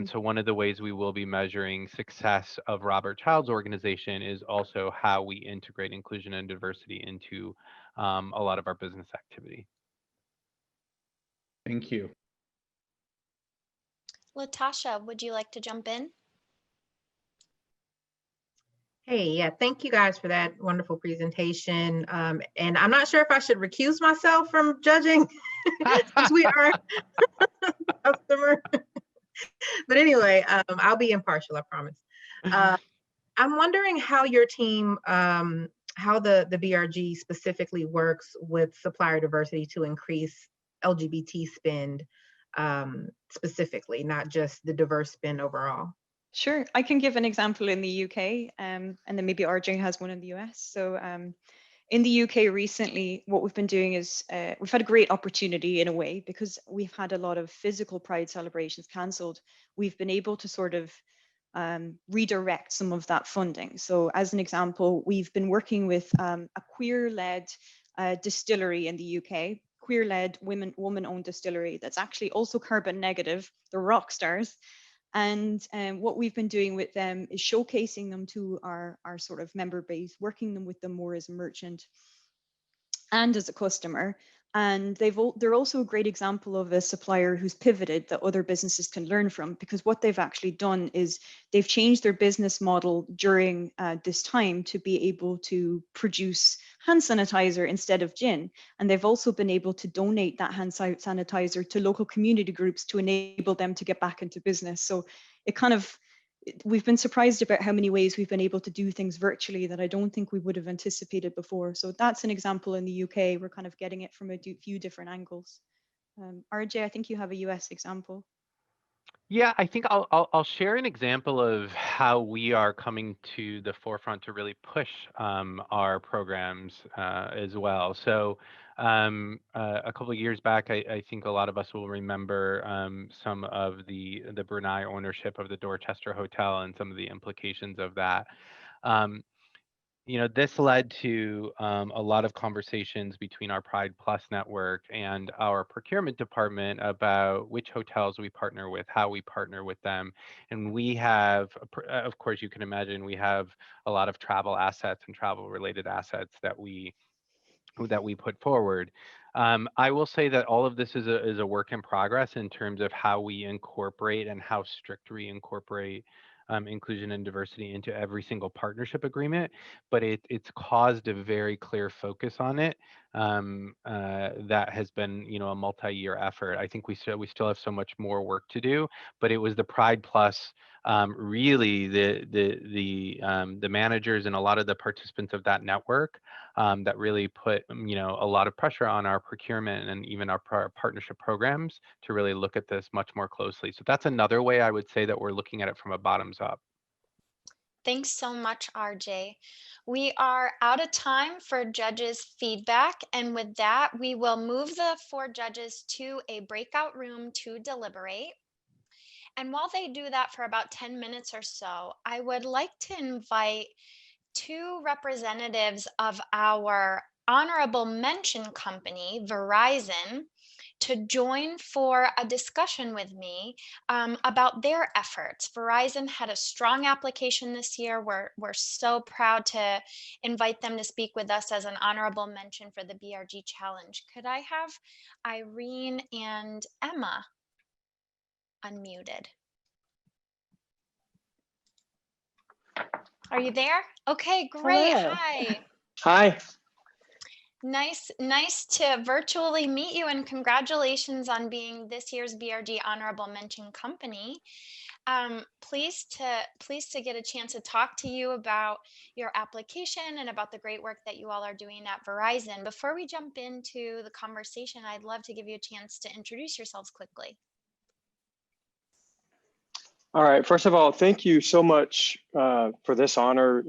So one of the ways we will be measuring success of Robert Child's organization is also how we integrate inclusion and diversity into a lot of our business activity. Thank you. Latasha, would you like to jump in? Hey, yeah, thank you guys for that wonderful presentation. And I'm not sure if I should recuse myself from judging since we are customer. But anyway, I'll be impartial, I promise. I'm wondering how your team, how the BRG specifically works with supplier diversity to increase LGBT spend specifically, not just the diverse spend overall. Sure, I can give an example in the UK, and then maybe RJ has one in the US. So in the UK recently, what we've been doing is we've had a great opportunity in a way because we've had a lot of physical Pride celebrations cancelled. We've been able to sort of redirect some of that funding. So as an example, we've been working with a queer-led distillery in the UK, queer-led woman-owned distillery that's actually also carbon negative. They're rock stars. And what we've been doing with them is showcasing them to our sort of member base, working them with them more as a merchant and as a customer. And they're also a great example of a supplier who's pivoted that other businesses can learn from, because what they've actually done is they've changed their business model during this time to be able to produce hand sanitizer instead of gin. And they've also been able to donate that hand sanitizer to local community groups to enable them to get back into business. So it kind of, we've been surprised about how many ways we've been able to do things virtually that I don't think we would have anticipated before. So that's an example in the UK. We're kind of getting it from a few different angles. RJ, I think you have a US example. Yeah, I think I'll share an example of how we are coming to the forefront to really push our programs as well. So a couple of years back, I think a lot of us will remember some of the Brunei ownership of the Dorchester Hotel and some of the implications of that. this led to a lot of conversations between our Pride Plus network and our procurement department about which hotels we partner with, how we partner with them. And we have, of course, you can imagine, we have a lot of travel assets and travel related assets that we put forward. I will say that all of this is a work in progress in terms of how we incorporate and how strict we incorporate inclusion and diversity into every single partnership agreement, but it's caused a very clear focus on it that has been, a multi-year effort. I think we still have so much more work to do, but it was the Pride Plus, really the managers and a lot of the participants of that network that really put a lot of pressure on our procurement and even our partnership programs to really look at this much more closely. So that's another way I would say that we're looking at it from a bottoms up. Thanks so much, RJ. We are out of time for judges' feedback, and with that, we will move the 4 judges to a breakout room to deliberate. And while they do that for about 10 minutes or so, I would like to invite 2 representatives of our honorable mention company, Verizon, to join for a discussion with me about their efforts. Verizon had a strong application this year. We're so proud to invite them to speak with us as an honorable mention for the BRG Challenge. Could I have Irene and Emma unmuted? Are you there? Okay, great. Hello. Hi. Hi. Nice to virtually meet you, and congratulations on being this year's BRG Honorable Mention Company. Pleased to get a chance to talk to you about your application and about the great work that you all are doing at Verizon. Before we jump into the conversation, I'd love to give you a chance to introduce yourselves quickly. All right. First of all, thank you so much for this honor.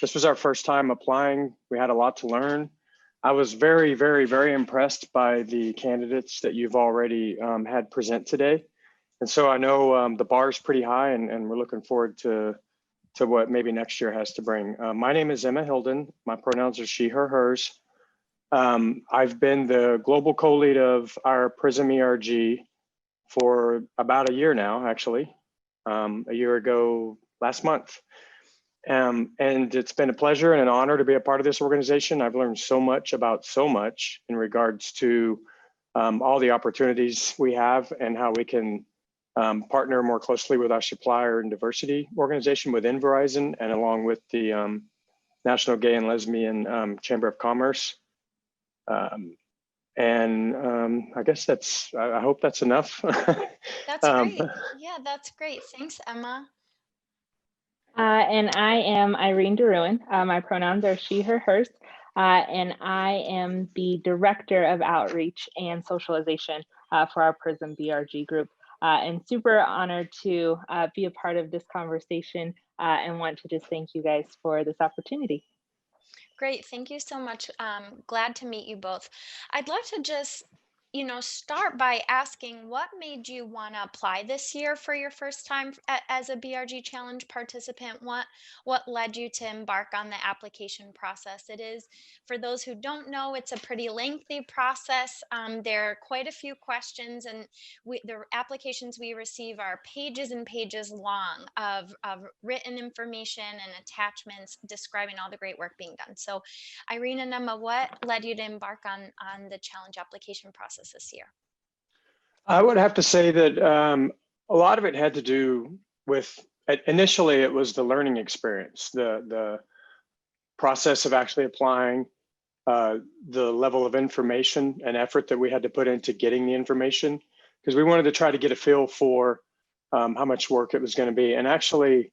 This was our first time applying. We had a lot to learn. I was very, very, very impressed by the candidates that you've already had present today. And so I know the bar is pretty high, and we're looking forward to what maybe next year has to bring. My name is Emma Hilden. My pronouns are she, her, hers. I've been the global co-lead of our PRISM ERG for about a year now, actually. A year ago last month. And it's been a pleasure and an honor to be a part of this organization. I've learned so much about so much in regards to all the opportunities we have and how we can partner more closely with our supplier and diversity organization within Verizon and along with the National Gay and Lesbian Chamber of Commerce. I guess I hope that's enough. That's great. Yeah, that's great. Thanks, Emma. And I am Irene DeRuin. My pronouns are she, her, hers. And I am the Director of Outreach and Socialization for our PRISM BRG group. And super honored to be a part of this conversation and want to just thank you guys for this opportunity. Great, thank you so much. Glad to meet you both. I'd love to just, start by asking what made you want to apply this year for your first time as a BRG Challenge participant? What led you to embark on the application process? It is, for those who don't know, it's a pretty lengthy process. There are quite a few questions, and the applications we receive are pages and pages long of written information and attachments describing all the great work being done. So Irene and Emma, what led you to embark on the challenge application process this year? I would have to say that a lot of it had to do with, initially it was the learning experience, the process of actually applying, the level of information and effort that we had to put into getting the information, because we wanted to try to get a feel for how much work it was going to be. And actually,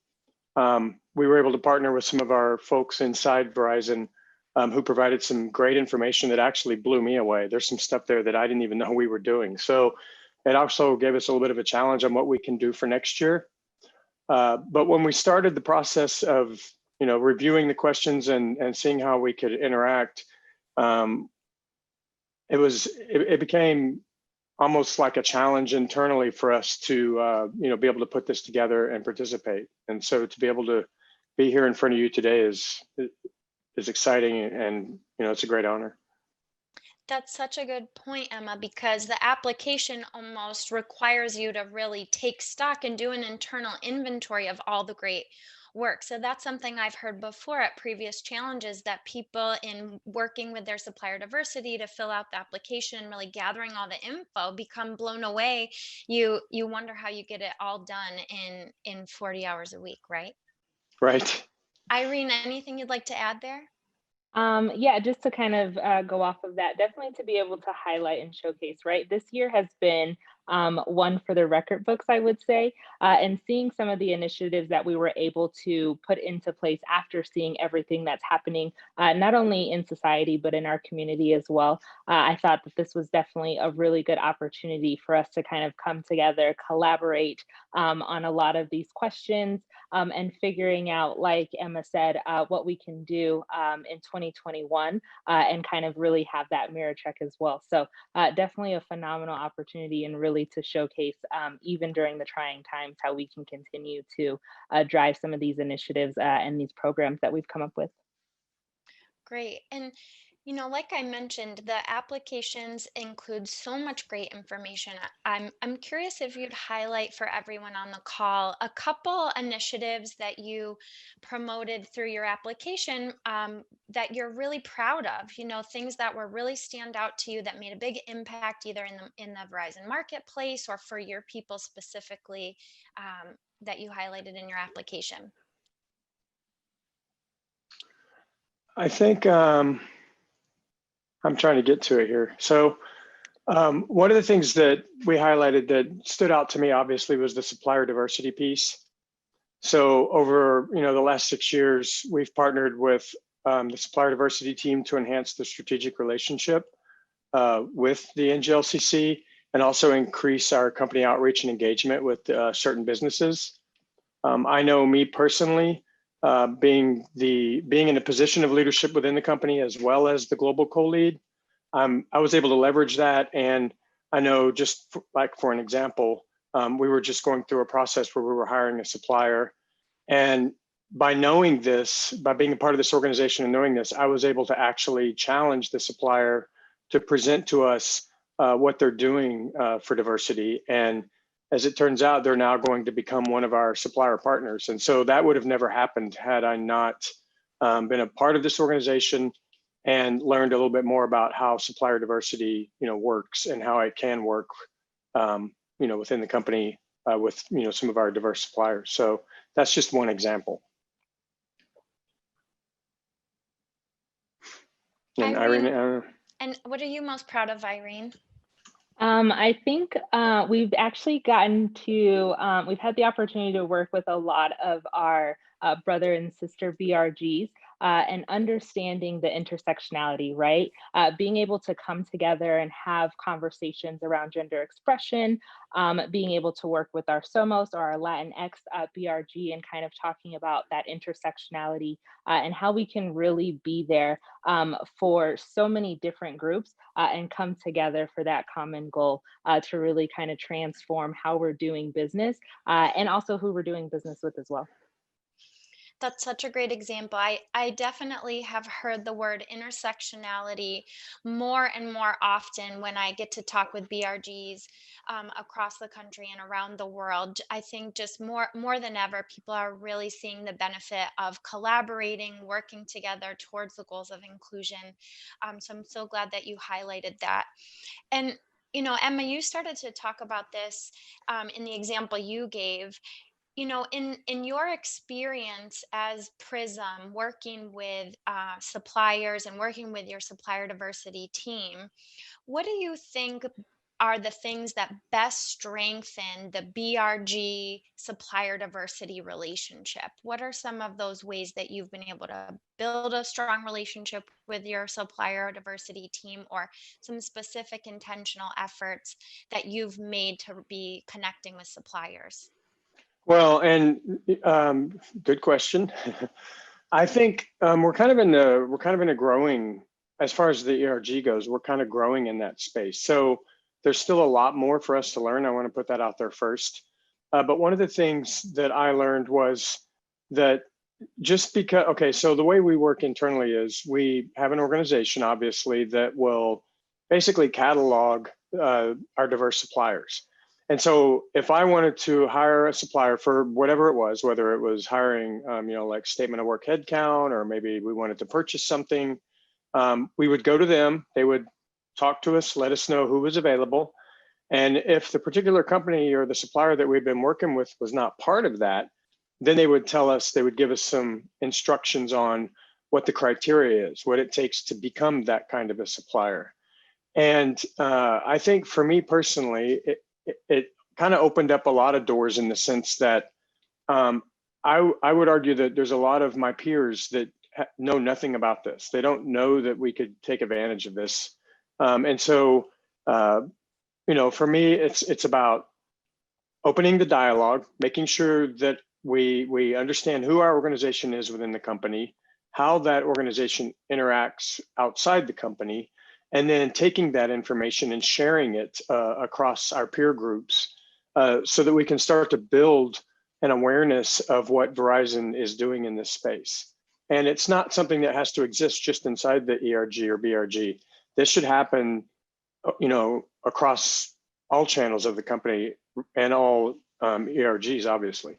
we were able to partner with some of our folks inside Verizon who provided some great information that actually blew me away. There's some stuff there that I didn't even know we were doing. So it also gave us a little bit of a challenge on what we can do for next year. But when we started the process of reviewing the questions and seeing how we could interact, it became almost like a challenge internally for us to be able to put this together and participate. And so to be able to be here in front of you today is exciting, and it's a great honor. That's such a good point, Emma, because the application almost requires you to really take stock and do an internal inventory of all the great work. So that's something I've heard before at previous challenges, that people in working with their supplier diversity to fill out the application and really gathering all the info become blown away. You wonder how you get it all done in 40 hours a week, right? Right. Irene, anything you'd like to add there? Yeah, just to kind of go off of that, definitely to be able to highlight and showcase, right? This year has been one for the record books, I would say, and seeing some of the initiatives that we were able to put into place after seeing everything that's happening, not only in society, but in our community as well. I thought that this was definitely a really good opportunity for us to kind of come together, collaborate on a lot of these questions, and figuring out, like Emma said, what we can do in 2021 and kind of really have that mirror check as well. So definitely a phenomenal opportunity, and really to showcase, even during the trying times, how we can continue to drive some of these initiatives and these programs that we've come up with. Great. And like I mentioned, the applications include so much great information. I'm curious if you'd highlight for everyone on the call a couple initiatives that you promoted through your application, that you're really proud of. Things that were really stand out to you, that made a big impact either in the Verizon marketplace or for your people specifically, that you highlighted in your application. I think I'm trying to get to it here. So one of the things that we highlighted that stood out to me, obviously, was the supplier diversity piece. So over the last 6 years, we've partnered with the supplier diversity team to enhance the strategic relationship with the NGLCC, and also increase our company outreach and engagement with certain businesses. I know me personally, being in a position of leadership within the company as well as the global co-lead, I was able to leverage that. And I know, just for an example, we were just going through a process where we were hiring a supplier, and by knowing this, by being a part of this organization and knowing this, I was able to actually challenge the supplier to present to us what they're doing for diversity. And as it turns out, they're now going to become one of our supplier partners. And so that would have never happened had I not been a part of this organization and learned a little bit more about how supplier diversity, works, and how it can work, within the company with, some of our diverse suppliers. So that's just one example. And Irene, and what are you most proud of, Irene? I think we've actually gotten to, we've had the opportunity to work with a lot of our brother and sister BRGs, and understanding the intersectionality, right? Being able to come together and have conversations around gender expression, being able to work with our Somos or our Latinx BRG, and kind of talking about that intersectionality and how we can really be there for so many different groups and come together for that common goal to really kind of transform how we're doing business and also who we're doing business with as well. That's such a great example. I definitely have heard the word intersectionality more and more often when I get to talk with BRGs across the country and around the world. I think just more than ever, people are really seeing the benefit of collaborating, working together towards the goals of inclusion. So I'm so glad that you highlighted that. And Emma, you started to talk about this in the example you gave. In your experience as Prism, working with suppliers and working with your supplier diversity team, what do you think are the things that best strengthen the BRG supplier diversity relationship? What are some of those ways that you've been able to build a strong relationship with your supplier diversity team, or some specific intentional efforts that you've made to be connecting with suppliers? Well, and good question. I think we're kind of in a growing, as far as the ERG goes, we're kind of growing in that space. So there's still a lot more for us to learn. I want to put that out there first. But one of the things that I learned was that just because, okay, so the way we work internally is we have an organization, obviously, that will basically catalog our diverse suppliers. And so if I wanted to hire a supplier for whatever it was, whether it was hiring, like statement of work headcount, or maybe we wanted to purchase something, we would go to them, they would talk to us, let us know who was available. And if the particular company or the supplier that we've been working with was not part of that, then they would tell us, they would give us some instructions on what the criteria is, what it takes to become that kind of a supplier. And I think for me personally, it kind of opened up a lot of doors in the sense that I would argue that there's a lot of my peers that know nothing about this. They don't know that we could take advantage of this. And so, for me, it's about opening the dialogue, making sure that we understand who our organization is within the company, how that organization interacts outside the company, and then taking that information and sharing it across our peer groups so that we can start to build an awareness of what Verizon is doing in this space. And it's not something that has to exist just inside the ERG or BRG. This should happen, across all channels of the company and all ERGs, obviously.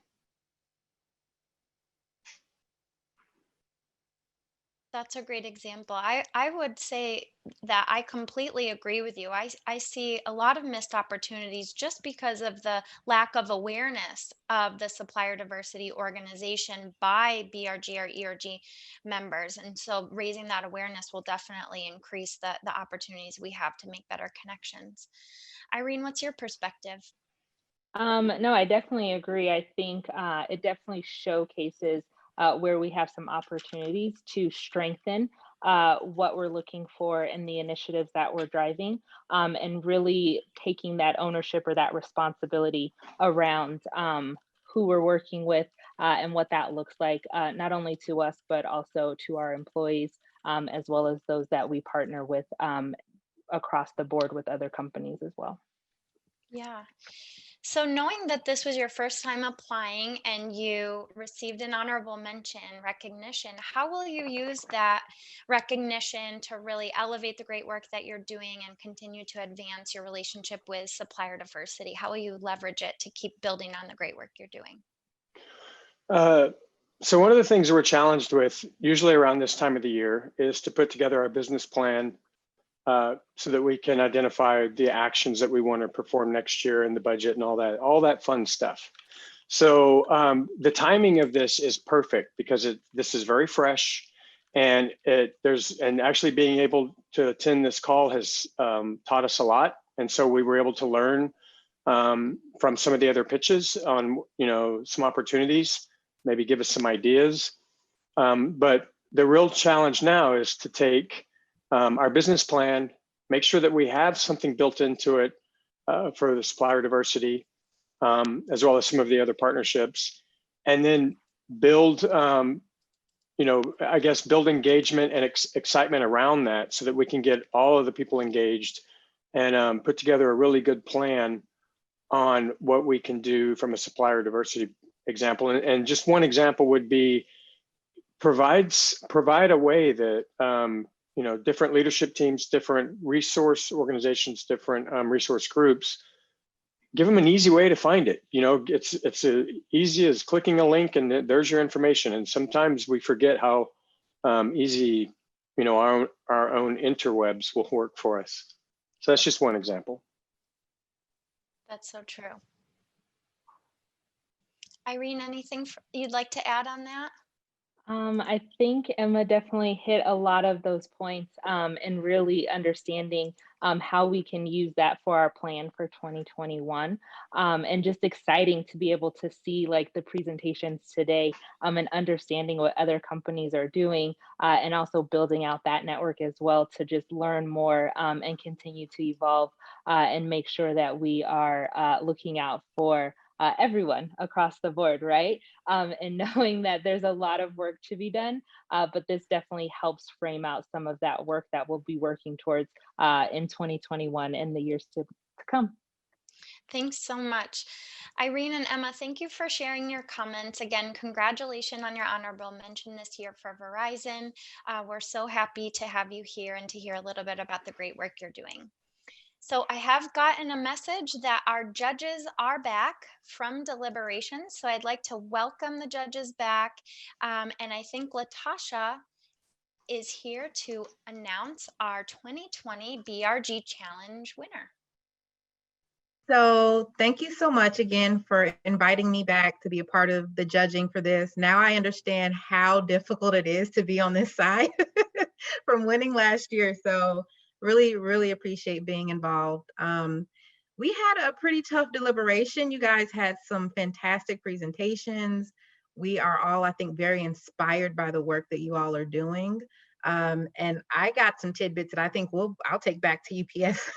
That's a great example. I would say that I completely agree with you. I see a lot of missed opportunities just because of the lack of awareness of the supplier diversity organization by BRG or ERG members. And so raising that awareness will definitely increase the opportunities we have to make better connections. Irene, what's your perspective? No, I definitely agree. I think it definitely showcases where we have some opportunities to strengthen what we're looking for in the initiatives that we're driving, and really taking that ownership or that responsibility around who we're working with and what that looks like, not only to us, but also to our employees, as well as those that we partner with across the board with other companies as well. Yeah. So knowing that this was your first time applying and you received an honorable mention recognition, how will you use that recognition to really elevate the great work that you're doing and continue to advance your relationship with supplier diversity? How will you leverage it to keep building on the great work you're doing? So one of the things we're challenged with usually around this time of the year is to put together our business plan so that we can identify the actions that we want to perform next year in the budget and all that fun stuff. So the timing of this is perfect because this is very fresh, and actually being able to attend this call has taught us a lot. And so we were able to learn from some of the other pitches on some opportunities, maybe give us some ideas. But the real challenge now is to take our business plan, make sure that we have something built into it for the supplier diversity, as well as some of the other partnerships, and then build, build engagement and excitement around that so that we can get all of the people engaged and put together a really good plan on what we can do from a supplier diversity example. And just one example would be provide a way that different leadership teams, different resource organizations, different resource groups, give them an easy way to find it. It's as easy as clicking a link and there's your information. And sometimes we forget how easy, our own interwebs will work for us. So that's just one example. That's so true. Irene, anything you'd like to add on that? I think Emma definitely hit a lot of those points, and really understanding how we can use that for our plan for 2021, and just exciting to be able to see like the presentations today, and understanding what other companies are doing, and also building out that network as well to just learn more and continue to evolve and make sure that we are looking out for everyone across the board, right? And knowing that there's a lot of work to be done, but this definitely helps frame out some of that work that we'll be working towards in 2021 and the years to come. Thanks so much. Irene and Emma, thank you for sharing your comments. Again, congratulations on your honorable mention this year for Verizon. We're so happy to have you here and to hear a little bit about the great work you're doing. So I have gotten a message that our judges are back from deliberations. So I'd like to welcome the judges back. And I think Latasha is here to announce our 2020 BRG Challenge winner. So thank you so much again for inviting me back to be a part of the judging for this. Now I understand how difficult it is to be on this side from winning last year. So really, really appreciate being involved. We had a pretty tough deliberation. You guys had some fantastic presentations. We are all, I think, very inspired by the work that you all are doing. And I got some tidbits that I think I'll take back to UPS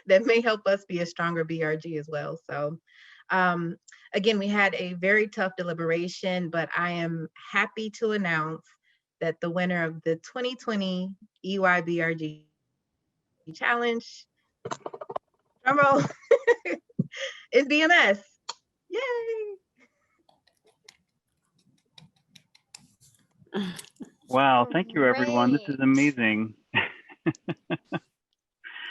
that may help us be a stronger BRG as well. So again, we had a very tough deliberation, but I am happy to announce that the winner of the 2020 EY BRG Challenge, drumroll, is BMS. Yay! Wow, thank you, everyone. This is amazing.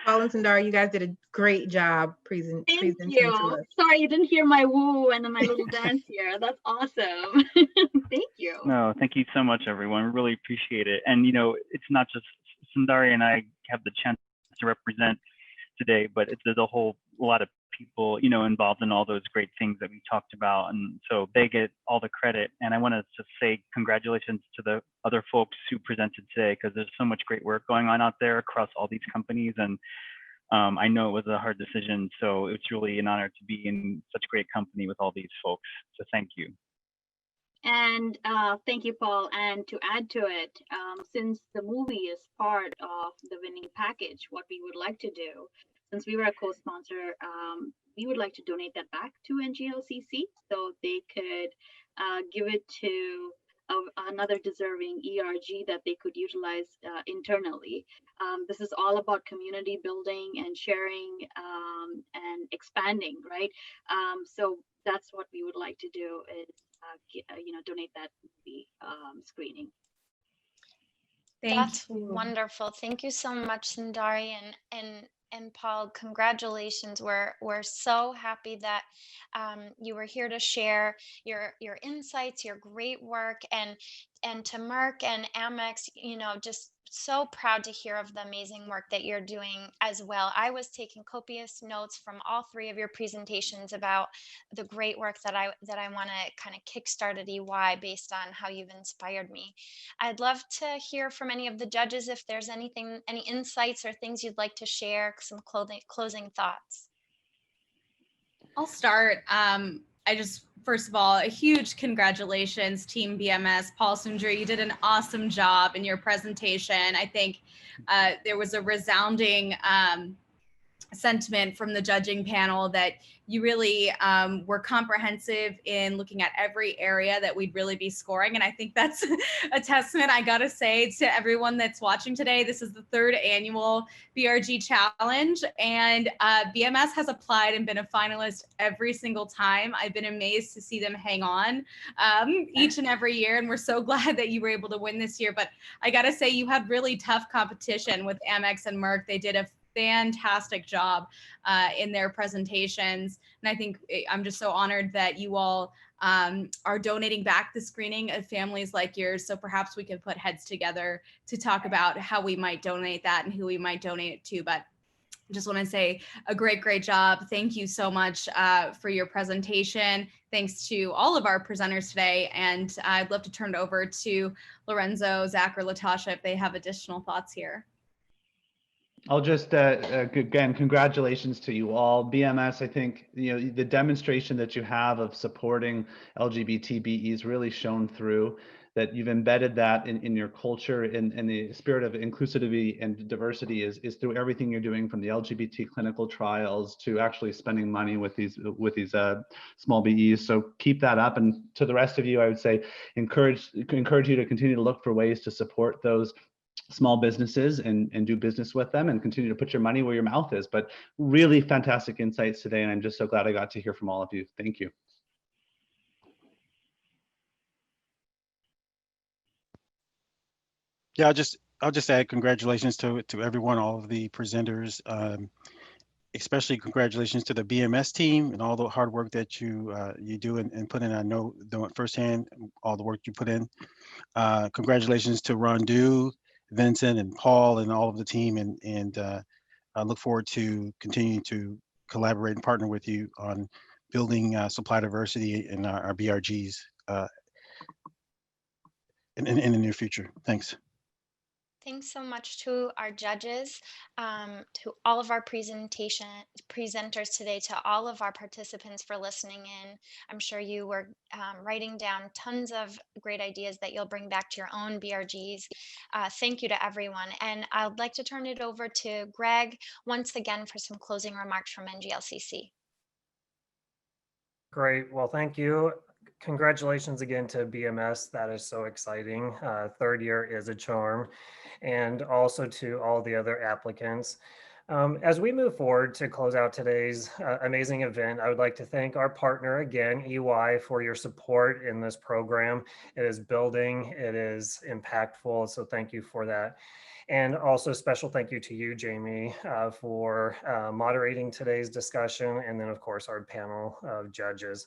Paul and Sundar, you guys did a great job presenting to us. Sorry, you didn't hear my woo and then my little dance here. That's awesome. Thank you. No, thank you so much, everyone. We really appreciate it. And, you know, it's not just Sundari and I have the chance to represent today, but there's a whole lot of people, you know, involved in all those great things that we talked about. And so they get all the credit. And I want to just say congratulations to the other folks who presented today, because there's so much great work going on out there across all these companies. And I know it was a hard decision. So it's really an honor to be in such great company with all these folks. So thank you. And thank you, Paul. And to add to it, since the movie is part of the winning package, what we would like to do, since we were a co-sponsor, we would like to donate that back to NGLCC so they could give it to another deserving ERG that they could utilize internally. This is all about community building and sharing and expanding, right? So that's what we would like to do is donate that movie screening. That's wonderful. Thank you so much, Sundari and Paul. Congratulations. We're so happy that you were here to share your insights, your great work, and to Merck and Amex, you know, just so proud to hear of the amazing work that you're doing as well. I was taking copious notes from all three of your presentations about the great work that I want to kind of kickstart at EY based on how you've inspired me. I'd love to hear from any of the judges if there's any insights or things you'd like to share, some closing thoughts. I'll start. First of all, a huge congratulations, Team BMS. Paul Sundri, you did an awesome job in your presentation. I think there was a resounding sentiment from the judging panel that you really were comprehensive in looking at every area that we'd really be scoring. And I think that's a testament, I gotta say, to everyone that's watching today. This is the 3rd annual BRG Challenge, and BMS has applied and been a finalist every single time. I've been amazed to see them hang on each and every year, and we're so glad that you were able to win this year. But I gotta say, you had really tough competition with Amex and Merck. They did a fantastic job in their presentations. And I think I'm just so honored that you all are donating back the screening of families like yours. So perhaps we can put heads together to talk about how we might donate that and who we might donate it to. But just want to say a great job. Thank you so much for your presentation. Thanks to all of our presenters today. And I'd love to turn it over to Lorenzo, Zach, or Latasha if they have additional thoughts here. I'll just, again, congratulations to you all. BMS, I think, you know, the demonstration that you have of supporting LGBT BEs really shown through, that you've embedded that in your culture, and the spirit of inclusivity and diversity is through everything you're doing, from the LGBT clinical trials to actually spending money with these small BEs. So keep that up. And to the rest of you, I would say encourage you to continue to look for ways to support those small businesses and do business with them and continue to put your money where your mouth is. But really fantastic insights today. And I'm just so glad I got to hear from all of you. Thank you. Yeah, I'll just add congratulations to everyone, all of the presenters, especially congratulations to the BMS team and all the hard work that you do and put in. I know firsthand all the work you put in. Congratulations to Rondu, Vincent, and Paul, and all of the team, and I look forward to continuing to collaborate and partner with you on building supply diversity in our BRGs in the near future. Thanks. Thanks so much to our judges, to all of our presenters today, to all of our participants for listening in. I'm sure you were writing down tons of great ideas that you'll bring back to your own BRGs. Thank you to everyone. And I'd like to turn it over to Greg once again for some closing remarks from NGLCC. Great. Well, thank you. Congratulations again to BMS. That is so exciting. Third year is a charm. And also to all the other applicants. As we move forward to close out today's amazing event, I would like to thank our partner again, EY, for your support in this program. It is building, it is impactful, so thank you for that. And also special thank you to you, Jamie, for moderating today's discussion, and then of course our panel of judges.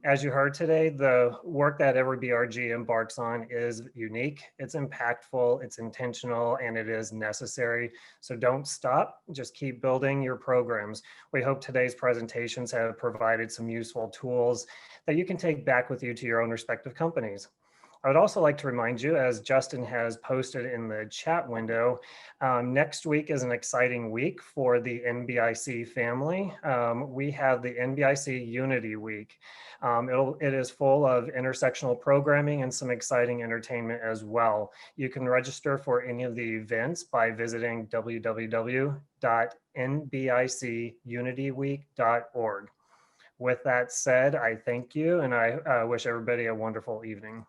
As you heard today, the work that every BRG embarks on is unique, it's impactful, it's intentional, and it is necessary. So don't stop, just keep building your programs. We hope today's presentations have provided some useful tools that you can take back with you to your own respective companies. I would also like to remind you, as Justin has posted in the chat window, next week is an exciting week for the NBIC family. We have the NBIC Unity Week. It is full of intersectional programming and some exciting entertainment as well. You can register for any of the events by visiting www.nbicunityweek.org. With that said, I thank you and I wish everybody a wonderful evening.